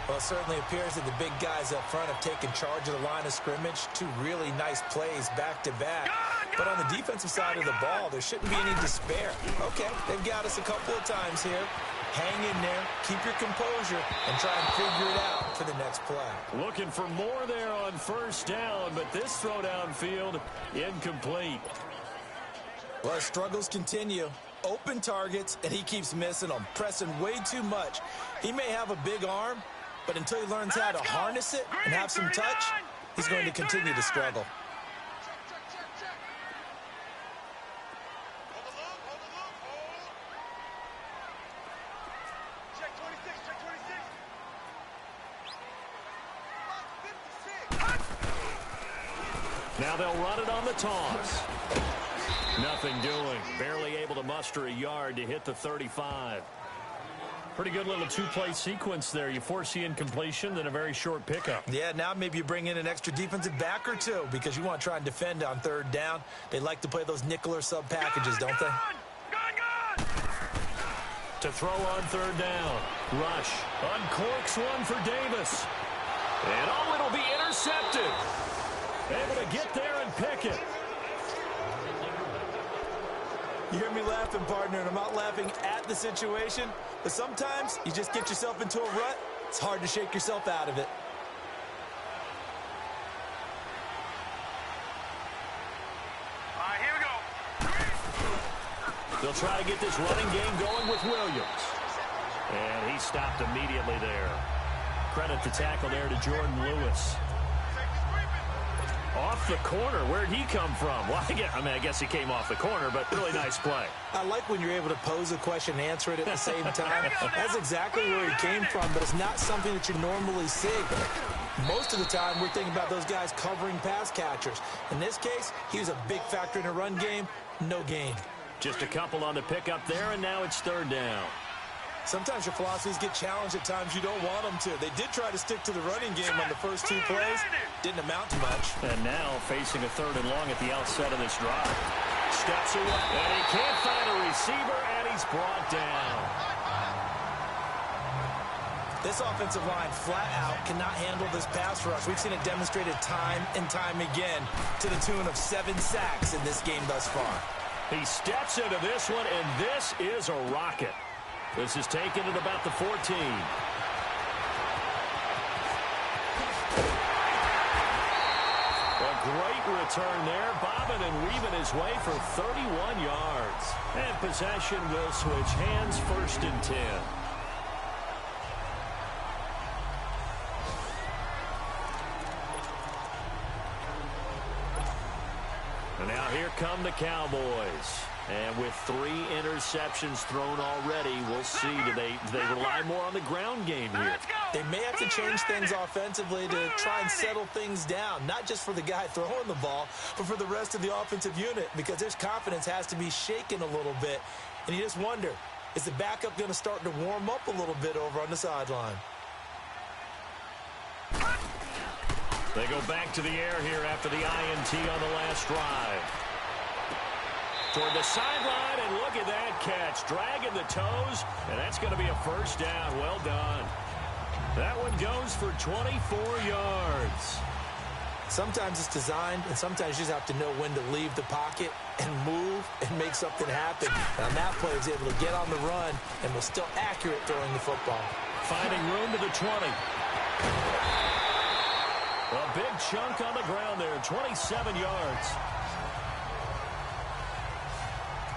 Well, it certainly appears that the big guys up front have taken charge of the line of scrimmage. 2 really nice plays back-to-back. But on the defensive side of the ball, there shouldn't be any despair. Okay, they've got us a couple of times here. Hang in there, keep your composure, and try and figure it out for the next play. Looking for more there on first down, but this throw downfield incomplete. Well, his struggles continue. Open targets, and he keeps missing them, pressing way too much. He may have a big arm, but until he learns how to harness it and have some touch, he's going to continue to struggle. Now they'll run it on the toss. Nothing doing. Barely able to muster a yard to hit the 35. Pretty good little two-play sequence there. You force the incompletion, then a very short pickup. Yeah, now maybe you bring in an extra defensive back or two because you want to try and defend on third down. They like to play those nickel or sub packages, don't they? To throw on third down. Rush. Uncorks one for Davis. And it'll be intercepted. Able to get there and pick it. You hear me laughing, partner, and I'm not laughing at the situation, but sometimes you just get yourself into a rut. It's hard to shake yourself out of it. All right, here we go. They'll try to get this running game going with Williams. And he stopped immediately there. Credit the tackle there to Jordan Lewis. Off the corner. Where'd he come from? Well, I guess he came off the corner, but really nice play. I like when you're able to pose a question and answer it at the same time. That's exactly where he came from, but it's not something that you normally see. Most of the time, we're thinking about those guys covering pass catchers. In this case, he was a big factor in a run game. No gain. Just a couple on the pickup there, and now it's third down. Sometimes your philosophies get challenged at times you don't want them to. They did try to stick to the running game on the first two plays. Didn't amount to much. And now facing a third and long at the outset of this drive. Steps away, and he can't find a receiver, and he's brought down. This offensive line flat out cannot handle this pass rush. We've seen it demonstrated time and time again to the tune of 7 sacks in this game thus far. He steps into this one, and this is a rocket. This is taken at about the 14. A great return there, bobbing and weaving his way for 31 yards. And possession will switch hands, 1st and 10. And now here come the Cowboys. And with 3 interceptions thrown already, we'll see. Do they rely more on the ground game here? They may have to change things offensively to try and settle things down, not just for the guy throwing the ball, but for the rest of the offensive unit, because his confidence has to be shaken a little bit. And you just wonder, is the backup going to start to warm up a little bit over on the sideline? They go back to the air here after the INT on the last drive. Toward the sideline, and look at that catch. Dragging the toes, and that's going to be a first down. Well done. That one goes for 24 yards. Sometimes it's designed, and sometimes you just have to know when to leave the pocket and move and make something happen. And on that play, he was able to get on the run and was still accurate throwing the football. Finding room to the 20. A big chunk on the ground there, 27 yards.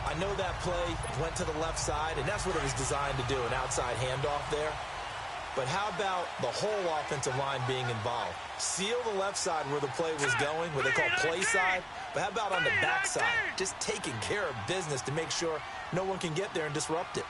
I know that play went to the left side, and that's what it was designed to do, an outside handoff there. But how about the whole offensive line being involved? Seal the left side where the play was going, what they call play side. But how about on the back side? Just taking care of business to make sure no one can get there and disrupt it.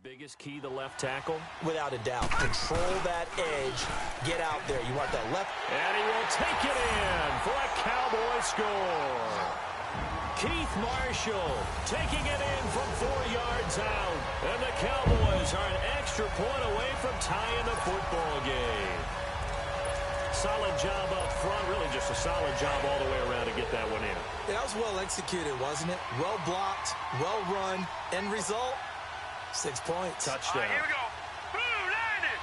biggest key, the left tackle? Without a doubt. Control that edge. Get out there. You want that left. And he will take it in for a Cowboy score. Keith Marshall taking it in from 4 yards out. And the Cowboys are an extra point away from tying the football game. Solid job up front. Really just a solid job all the way around to get that one in. That was well executed, wasn't it? Well blocked, well run. End result, 6 points. Touchdown. Here we go. Boom, landed.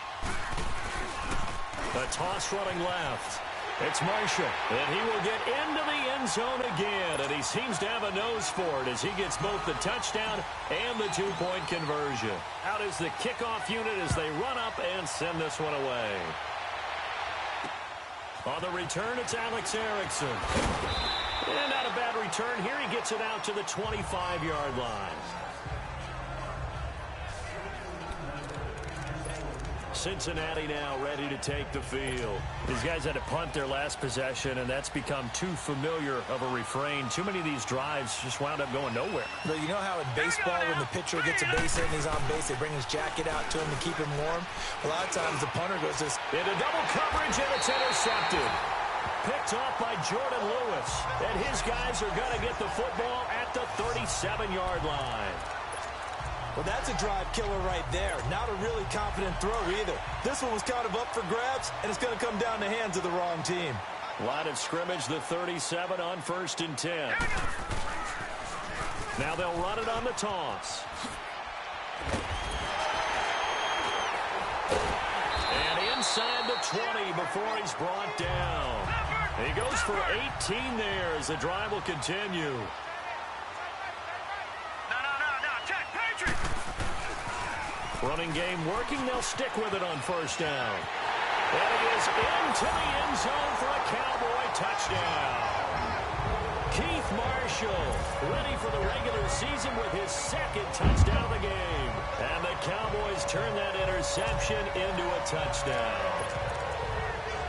A toss running left. It's Marshall, and he will get into the end zone again, and he seems to have a nose for it as he gets both the touchdown and the 2-point conversion. Out is the kickoff unit as they run up and send this one away. On the return, it's Alex Erickson. And not a bad return here. He gets it out to the 25-yard line. Cincinnati now ready to take the field. These guys had to punt their last possession, and that's become too familiar of a refrain. Too many of these drives just wound up going nowhere. But you know how in baseball, when the pitcher gets a base hit and he's on base, they bring his jacket out to him to keep him warm? A lot of times the punter goes just into double coverage, and it's intercepted. Picked off by Jordan Lewis. And his guys are going to get the football at the 37-yard line. Well, that's a drive killer right there. Not a really confident throw either. This one was kind of up for grabs, and it's going to come down the hands of the wrong team. Line of scrimmage, the 37 on 1st and 10. Now they'll run it on the toss. And inside the 20 before he's brought down. He goes for 18 there as the drive will continue. Running game working. They'll stick with it on 1st down. And he is into the end zone for a Cowboy touchdown. Keith Marshall ready for the regular season with his 2nd touchdown of the game. And the Cowboys turn that interception into a touchdown.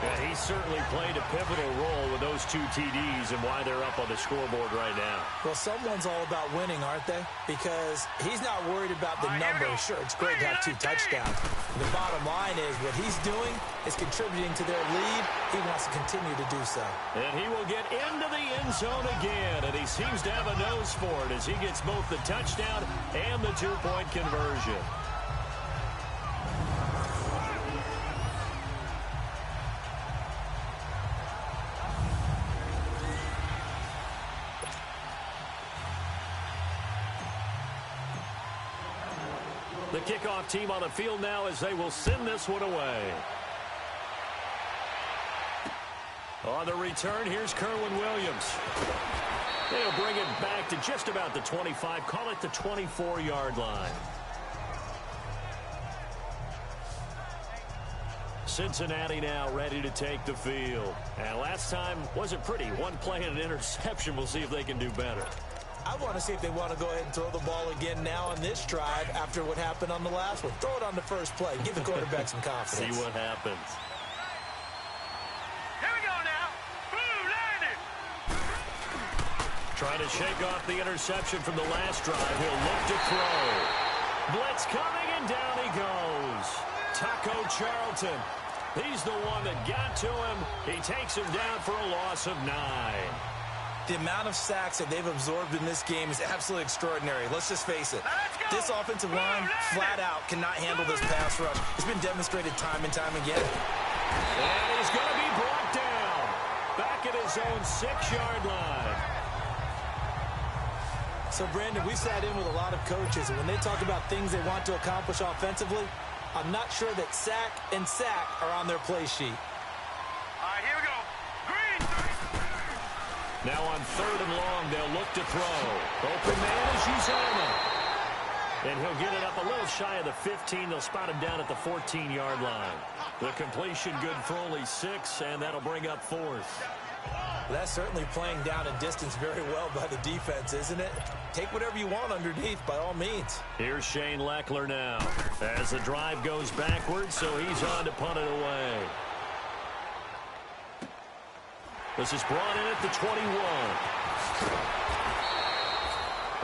And he certainly played a pivotal role with those 2 TDs and why they're up on the scoreboard right now. Well, someone's all about winning, aren't they? Because he's not worried about the number. Sure, it's great to have 2 touchdowns. The bottom line is what he's doing is contributing to their lead. He wants to continue to do so. And he will get into the end zone again, and he seems to have a nose for it as he gets both the touchdown and the 2-point conversion. The kickoff team on the field now as they will send this one away. On the return, here's Kerwin Williams. They'll bring it back to just about the 25, call it the 24-yard line. Cincinnati now ready to take the field. And last time wasn't pretty. One play and an interception. We'll see if they can do better. I want to see if they want to go ahead and throw the ball again now on this drive after what happened on the last one. Throw it on the first play. Give the quarterback some confidence. See what happens. Here we go now. Boom, landed. Trying to shake off the interception from the last drive. He'll look to throw. Blitz coming, and down he goes. Taco Charlton. He's the one that got to him. He takes him down for a loss of 9. The amount of sacks that they've absorbed in this game is absolutely extraordinary. Let's just face it. This offensive line, flat out, cannot handle this pass rush. It's been demonstrated time and time again. And he's going to be brought down. Back at his own 6-yard line. So, Brandon, we sat in with a lot of coaches, and when they talk about things they want to accomplish offensively, I'm not sure that sack and sack are on their play sheet. All right, here we go. Green. Now on 3rd and long, they'll look to throw. Open man is Uzoma. And he'll get it up a little shy of the 15. They'll spot him down at the 14-yard line. The completion good for only 6, and that'll bring up 4th. That's certainly playing down a distance very well by the defense, isn't it? Take whatever you want underneath, by all means. Here's Shane Leckler now. As the drive goes backwards, so he's on to punt it away. This is brought in at the 21.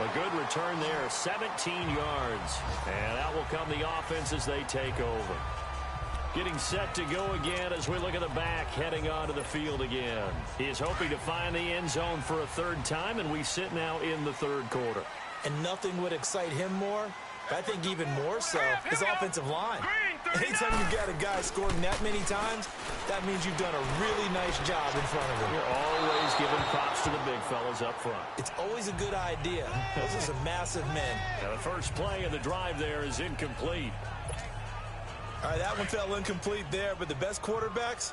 A good return there, 17 yards. And out will come the offense as they take over. Getting set to go again as we look at the back, heading onto the field again. He is hoping to find the end zone for a third time, and we sit now in the third quarter. And nothing would excite him more, but I think even more so, his offensive line. Anytime you've got a guy scoring that many times, that means you've done a really nice job in front of him. You're always giving props to the big fellas up front. It's always a good idea. Those are some massive men. Now the first play of the drive there is incomplete. All right, that one fell incomplete there, but the best quarterbacks,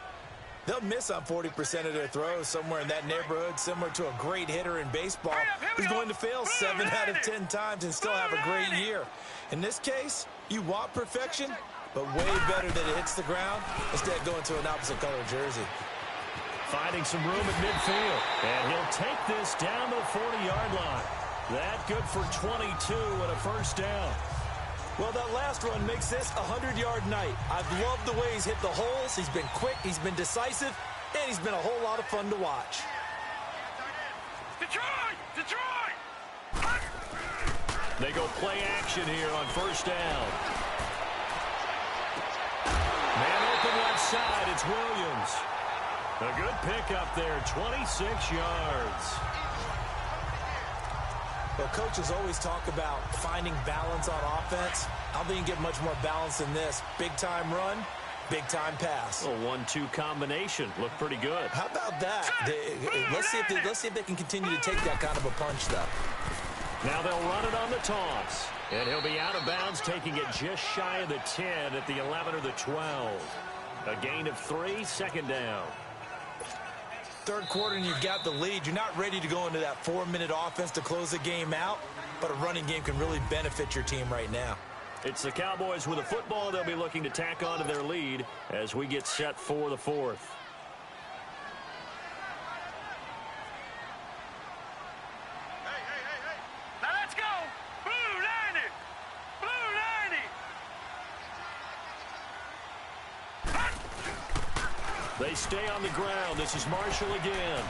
they'll miss on 40% of their throws, somewhere in that neighborhood, similar to a great hitter in baseball who's going to fail 7 out of 10 times and still have a great year. In this case, you want perfection, but way better that it hits the ground instead of going to an opposite color jersey. Finding some room at midfield, and he'll take this down to the 40-yard line. That good for 22 and a first down. Well, that last run makes this a 100-yard night. I've loved the way he's hit the holes. He's been quick, he's been decisive, and he's been a whole lot of fun to watch. Detroit! Detroit! They go play action here on first down. Man open left side, it's Williams. A good pickup there, 26 yards. Well, coaches always talk about finding balance on offense. I don't think you can get much more balance than this. Big-time run, big-time pass. A 1-2 combination. Looked pretty good. How about that? Let's see if they can continue to take that kind of a punch, though. Now they'll run it on the toss. And he'll be out of bounds, taking it just shy of the 10 at the 11 or the 12. A gain of 3, second down. Third quarter and you've got the lead. You're not ready to go into that 4-minute offense to close the game out, but a running game can really benefit your team right now. It's the Cowboys with a football. They'll be looking to tack on to their lead as we get set for the fourth. Hey. Now let's go. Blue 90. Blue 90. They stay on the ground. This is Marshall again.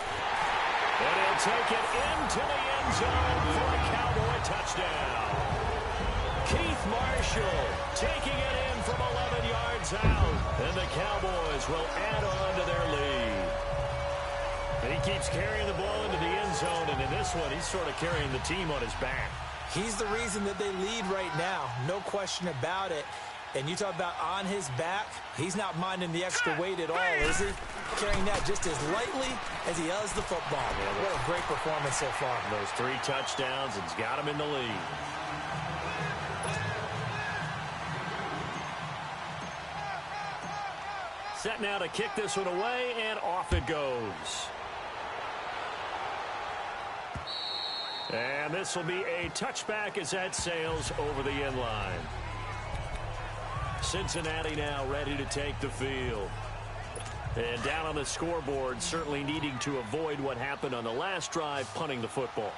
And he'll take it into the end zone for a Cowboy touchdown. Keith Marshall taking it in from 11 yards out. And the Cowboys will add on to their lead. And he keeps carrying the ball into the end zone. And in this one, he's sort of carrying the team on his back. He's the reason that they lead right now. No question about it. And you talk about on his back, he's not minding the extra weight at all, is he? Carrying that just as lightly as he does the football. What a great performance so far. Those 3 touchdowns and's got him in the lead. Set now to kick this one away, and off it goes. And this will be a touchback as that sails over the end line. Cincinnati now ready to take the field. And down on the scoreboard, certainly needing to avoid what happened on the last drive, punting the football.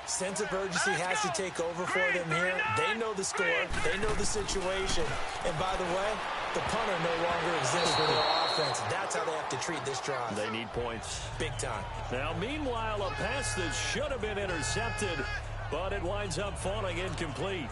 Sense of urgency has to take over for them here. They know the score. They know the situation. And by the way, the punter no longer exists for their offense. That's how they have to treat this drive. They need points. Big time. Now, meanwhile, a pass that should have been intercepted, but it winds up falling incomplete.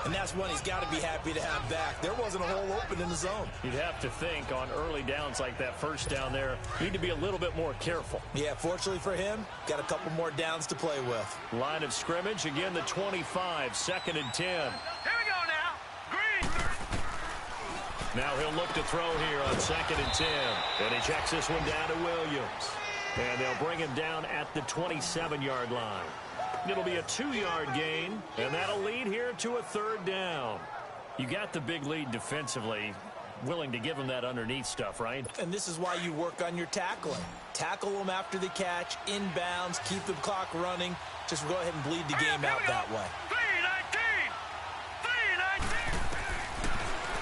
And that's one he's got to be happy to have back. There wasn't a hole open in the zone. You'd have to think on early downs like that first down there, need to be a little bit more careful. Yeah, fortunately for him, got a couple more downs to play with. Line of scrimmage, again the 25, second and 10. Here we go now. Green. Now he'll look to throw here on second and 10. And he checks this one down to Williams. And they'll bring him down at the 27-yard line. It'll be a 2-yard gain, and that'll lead here to a third down. You got the big lead defensively, willing to give them that underneath stuff, right? And this is why you work on your tackling. Tackle them after the catch, inbounds, keep the clock running. Just go ahead and bleed the game out that way.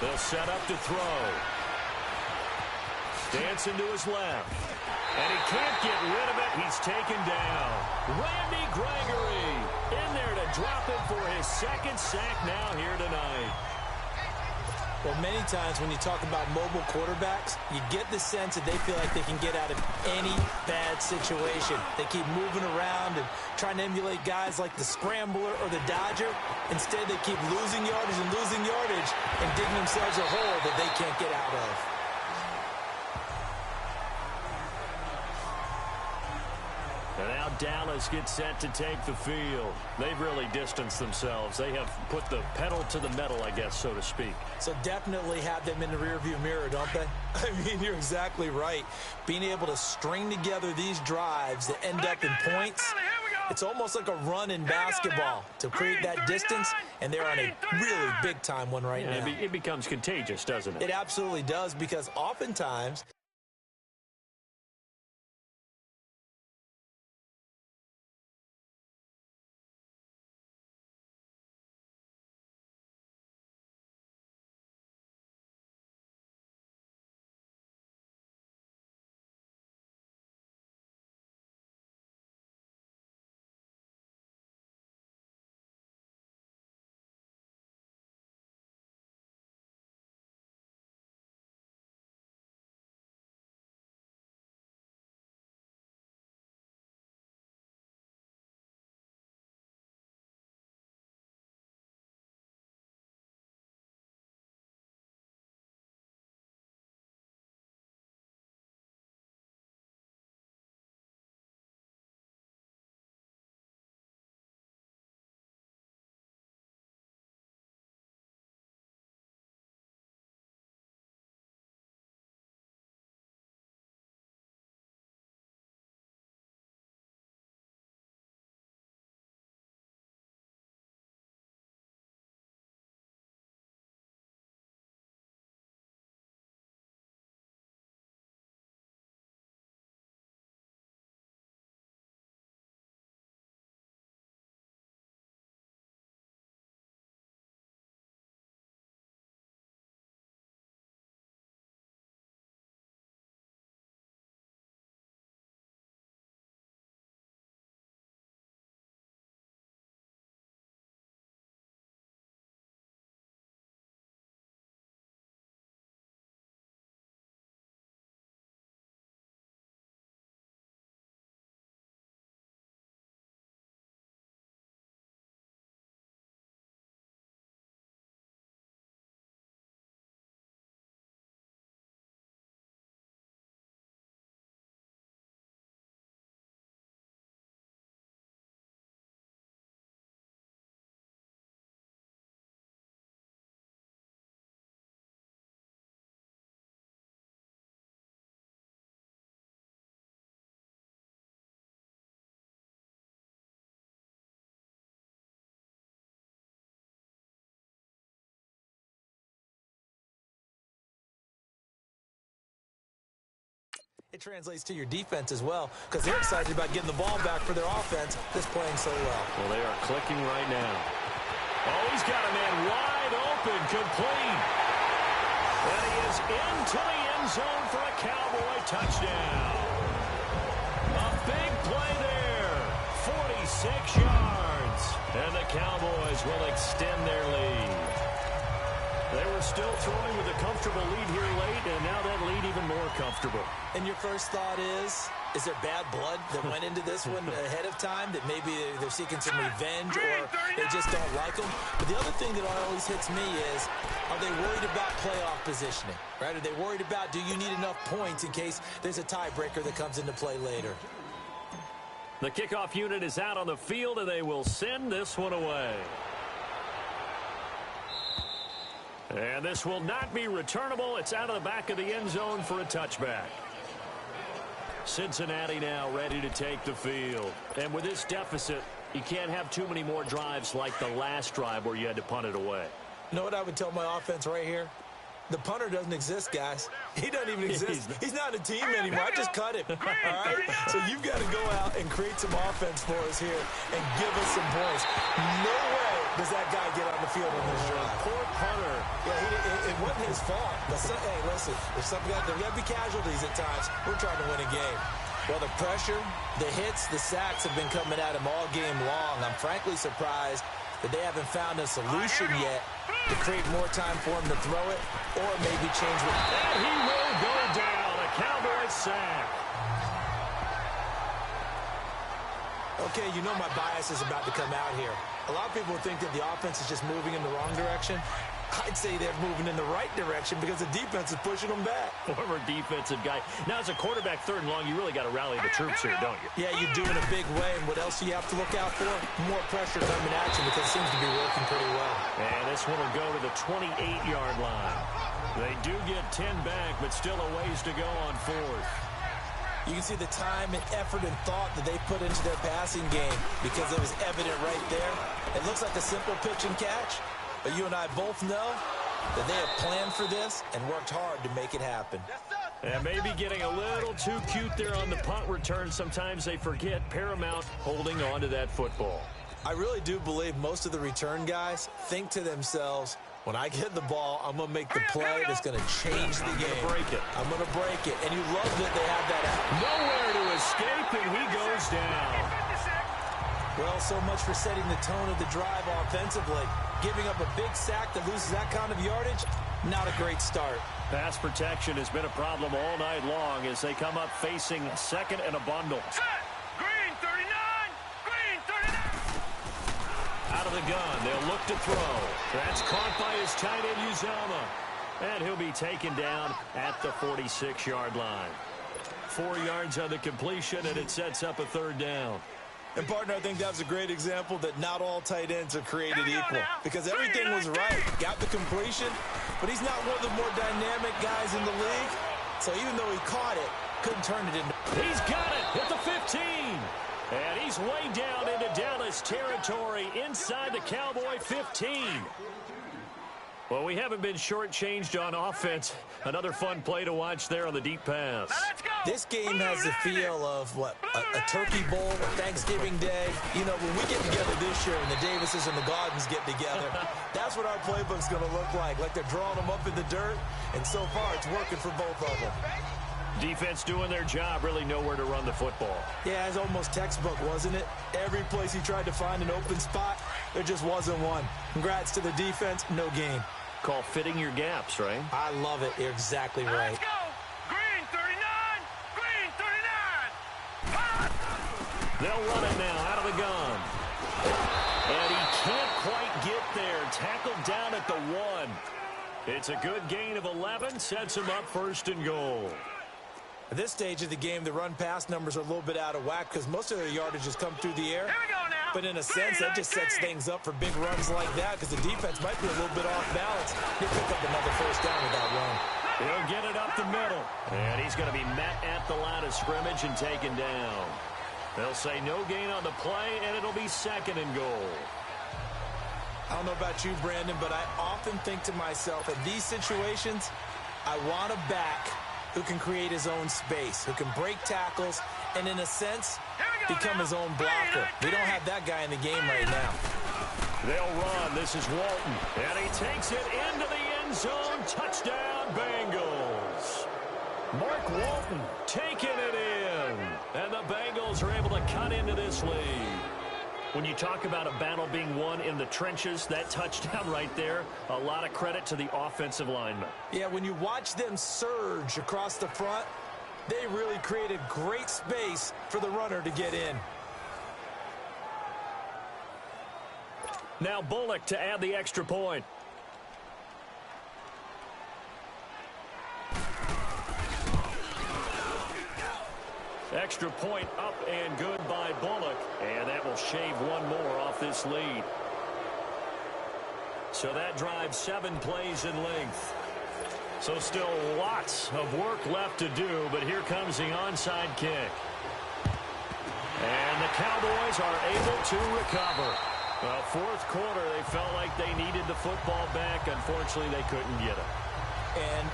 3-19. They'll set up to throw. Dancing to his left. And he can't get rid of it. He's taken down. Randy Gregory in there to drop it for his second sack now here tonight. Well, many times when you talk about mobile quarterbacks, you get the sense that they feel like they can get out of any bad situation. They keep moving around and trying to emulate guys like the Scrambler or the Dodger. Instead, they keep losing yardage and digging themselves a hole that they can't get out of. And now Dallas gets set to take the field. They've really distanced themselves. They have put the pedal to the metal, I guess, so to speak. So definitely have them in the rearview mirror, don't they? I mean, you're exactly right. Being able to string together these drives that end up in points, it's almost like a run in basketball to create that distance, and they're on a really big-time one right now. It becomes contagious, doesn't it? It absolutely does, because oftentimes it translates to your defense as well, because they're excited about getting the ball back for their offense that's playing so well. Well, they are clicking right now. Oh, he's got a man wide open, complete. And he is into the end zone for a Cowboy touchdown. A big play there, 46 yards. And the Cowboys will extend their lead. They were still throwing with a comfortable lead here late, and now that lead even more comfortable. And your first thought is there bad blood that went into this one ahead of time, that maybe they're seeking some revenge or they just don't like them? But the other thing that always hits me is, are they worried about playoff positioning, right? Are they worried about, do you need enough points in case there's a tiebreaker that comes into play later? The kickoff unit is out on the field, and they will send this one away. And this will not be returnable. It's out of the back of the end zone for a touchback. Cincinnati now ready to take the field. And with this deficit, you can't have too many more drives like the last drive where you had to punt it away. You know what I would tell my offense right here? The punter doesn't exist, guys. He doesn't even exist. He's not a team anymore. I just cut him. All right? So you've got to go out and create some offense for us here and give us some points. No way does that guy get on the field on this drive. Poor punter. Yeah, it wasn't his fault. But hey, listen, there's got to be casualties at times. We're trying to win a game. Well, the pressure, the hits, the sacks have been coming at him all game long. I'm frankly surprised that they haven't found a solution yet to create more time for him to throw it or maybe change what. And he will go down. A Cowboy sack. Okay, you know my bias is about to come out here. A lot of people think that the offense is just moving in the wrong direction. I'd say they're moving in the right direction because the defense is pushing them back. Former defensive guy. Now, as a quarterback, 3rd and long, you really got to rally the troops here, don't you? Yeah, you do in a big way. And what else do you have to look out for? More pressure coming at you because it seems to be working pretty well. And this one will go to the 28-yard line. They do get 10 back, but still a ways to go on 4th. You can see the time and effort and thought that they put into their passing game because it was evident right there. It looks like a simple pitch and catch, but you and I both know that they have planned for this and worked hard to make it happen. And maybe getting a little too cute there on the punt return. Sometimes they forget paramount holding on to that football. I really do believe most of the return guys think to themselves, when I get the ball, I'm going to make the play that's going to change the game. Break it. I'm going to break it. And you love that they have that out. Nowhere to escape, and he goes down. Well, so much for setting the tone of the drive offensively. Giving up a big sack that loses that kind of yardage, not a great start. Pass protection has been a problem all night long as they come up facing 2nd and a bundle. Green 39. Green 39. Out of the gun, they'll look to throw. That's caught by his tight end, Uzama. And he'll be taken down at the 46-yard line. 4 yards on the completion, and it sets up a 3rd down. And, partner, I think that was a great example that not all tight ends are created equal. Because everything was right. Got the completion, but he's not one of the more dynamic guys in the league. So even though he caught it, couldn't turn it into. He's got it at the 15. And he's way down into Dallas territory inside the Cowboy 15. Well, we haven't been shortchanged on offense. Another fun play to watch there on the deep pass. This game has the feel of, what, a turkey bowl, Thanksgiving Day. You know, when we get together this year and the Davises and the Gardens get together, that's what our playbook's going to look like they're drawing them up in the dirt, and so far it's working for both of them. Defense doing their job, really nowhere to run the football. Yeah, it's almost textbook, wasn't it? Every place he tried to find an open spot, there just wasn't one. Congrats to the defense, no gain. Call fitting your gaps, right? I love it. You're exactly right. Let's go. Green 39. Green 39. They'll run it now out of the gun. And he can't quite get there. Tackled down at the 1. It's a good gain of 11. Sets him up 1st and goal. At this stage of the game, the run-pass numbers are a little bit out of whack because most of their yardage has come through the air. Here we go now. But in a sense, that just sets things up for big runs like that because the defense might be a little bit off balance. They pick up another 1st down with that run. He'll get it up the middle. And he's going to be met at the line of scrimmage and taken down. They'll say no gain on the play, and it'll be 2nd and goal. I don't know about you, Brandon, but I often think to myself, in these situations, I want a back who can create his own space, who can break tackles, and in a sense, become his own blocker. We don't have that guy in the game right now. They'll run. This is Walton. And he takes it into the end zone. Touchdown, Bengals. Mark Walton taking it in. And the Bengals are able to cut into this lead. When you talk about a battle being won in the trenches, that touchdown right there, a lot of credit to the offensive linemen. Yeah, when you watch them surge across the front, they really created great space for the runner to get in. Now Bullock to add the extra point. Extra point up and good by Bullock. And that will shave one more off this lead. So that drives 7 plays in length. So still lots of work left to do, but here comes the onside kick. And the Cowboys are able to recover. Well, 4th quarter, they felt like they needed the football back. Unfortunately, they couldn't get it. And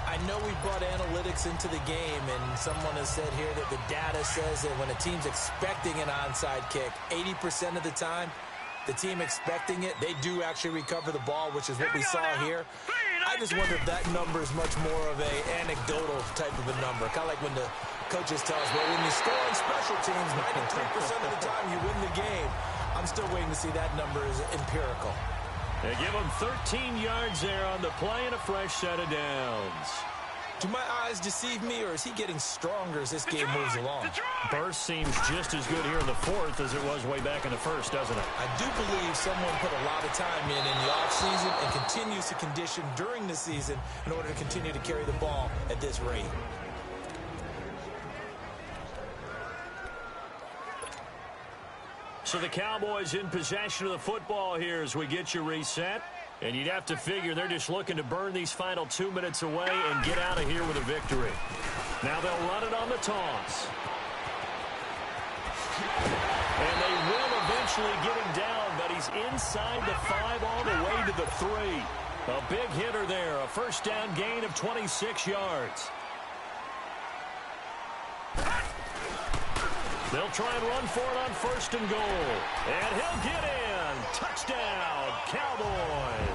I know we brought analytics into the game, and someone has said here that the data says that when a team's expecting an onside kick, 80% of the time, the team expecting it, they do actually recover the ball, which is what we saw here. I just wonder if that number is much more of a anecdotal type of a number, kind of like when the coaches tell us, well, when you score on special teams, 93% of the time you win the game. I'm still waiting to see that number is empirical. They give him 13 yards there on the play and a fresh set of downs. Do my eyes deceive me, or is he getting stronger as this game moves along? Burst seems just as good here in the fourth as it was way back in the first, doesn't it? I do believe someone put a lot of time in the offseason and continues to condition during the season in order to continue to carry the ball at this rate. So the Cowboys in possession of the football here as we get you reset. And you'd have to figure they're just looking to burn these final 2 minutes away and get out of here with a victory. Now they'll run it on the toss. And they will eventually get him down, but he's inside the 5 all the way to the 3. A big hitter there, a first down gain of 26 yards. They'll try and run for it on first and goal. And he'll get in. Touchdown, Cowboys.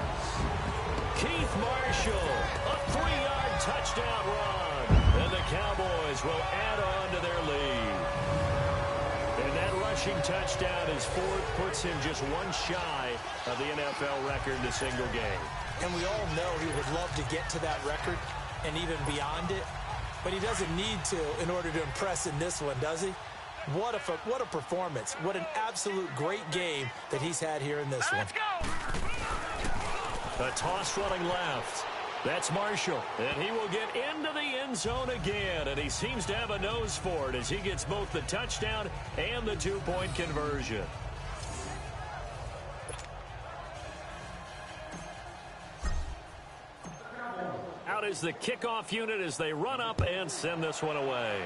Keith Marshall, a 3-yard touchdown run. And the Cowboys will add on to their lead. And that rushing touchdown is fourth, puts him just one shy of the NFL record in a single game. And we all know he would love to get to that record and even beyond it. But he doesn't need to in order to impress in this one, does he? What a performance. What an absolute great game that he's had here in this one. A toss running left. That's Marshall. And he will get into the end zone again. And he seems to have a nose for it as he gets both the touchdown and the 2-point conversion. Out is the kickoff unit as they run up and send this one away.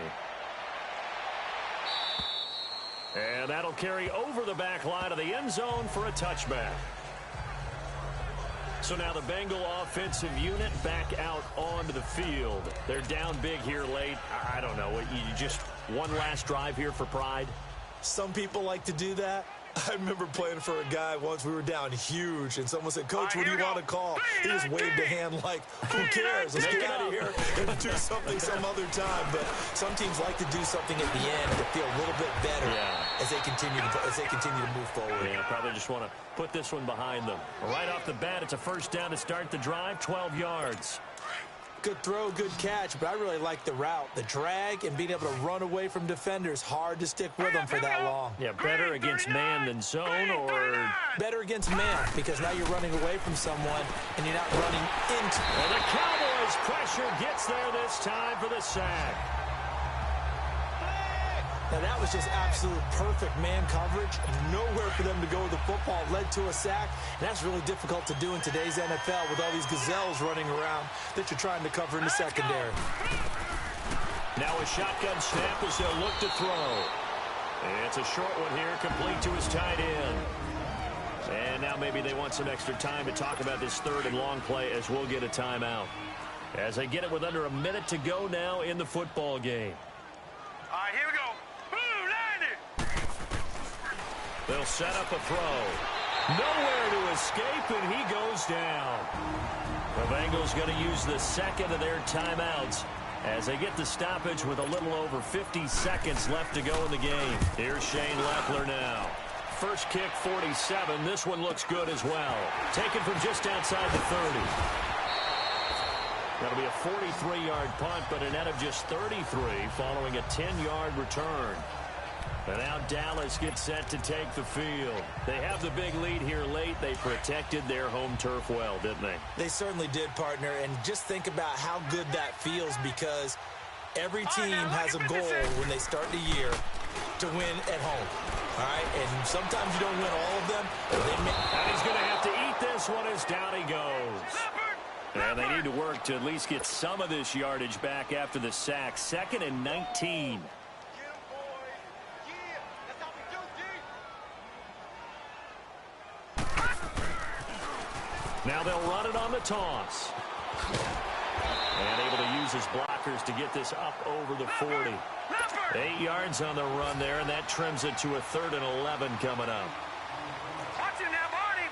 And that'll carry over the back line of the end zone for a touchback. So now the Bengal offensive unit back out onto the field. They're down big here late. I don't know. You just one last drive here for pride? Some people like to do that. I remember playing for a guy once. We were down huge, and someone said, "Coach, what do you want to call?" He just waved a hand like, "Who cares? Let's get out of here and do something some other time." But some teams like to do something at the end to feel a little bit better as they continue to move forward. Yeah, probably just want to put this one behind them. Right off the bat, it's a first down to start the drive, 12 yards. Good throw, good catch, but I really like the route. The drag and being able to run away from defenders, hard to stick with them for that long. Yeah, better against man than zone, or better against man, because now you're running away from someone and you're not running into. And the Cowboys' pressure gets there this time for the sack. Now that was just absolute perfect man coverage. Nowhere for them to go with the football. Led to a sack. And that's really difficult to do in today's NFL with all these gazelles running around that you're trying to cover in the secondary. Now a shotgun snap as they'll look to throw. And it's a short one here, complete to his tight end. And now maybe they want some extra time to talk about this third and long play as we'll get a timeout. As they get it with under a minute to go now in the football game. All right, here we go. They'll set up a throw. Nowhere to escape, and he goes down. The Bengals going to use the second of their timeouts as they get the stoppage with a little over 50 seconds left to go in the game. Here's Shane Lechler now. First kick, 47. This one looks good as well. Taken from just outside the 30. That'll be a 43-yard punt, but a net of just 33 following a 10-yard return. And now Dallas gets set to take the field. They have the big lead here late. They protected their home turf well, didn't they? They certainly did, partner. And just think about how good that feels, because every team has a goal when they start the year to win at home. All right? And sometimes you don't win all of them. And he's going to have to eat this one as down he goes. And they need to work to at least get some of this yardage back after the sack. 2nd and 19. Now they'll run it on the toss. And able to use his blockers to get this up over the 40. 8 yards on the run there, and that trims it to a 3rd and 11 coming up. Watch it now, Barney!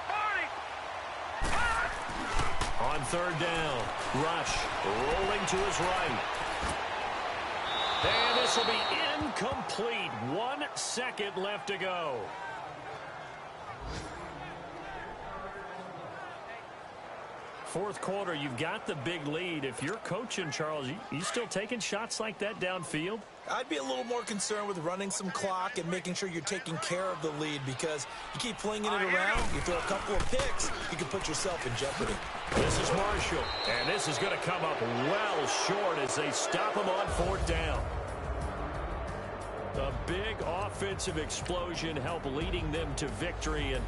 On 3rd down, Rush rolling to his right. And this this will be incomplete. 1 second left to go. Fourth quarter, you've got the big lead. If you're coaching, Charles, you still taking shots like that downfield? I'd be a little more concerned with running some clock and making sure you're taking care of the lead, because you keep flinging it around, you throw a couple of picks, you can put yourself in jeopardy. This is Marshall, and this is going to come up well short as they stop him on 4th down. A big offensive explosion helped leading them to victory, and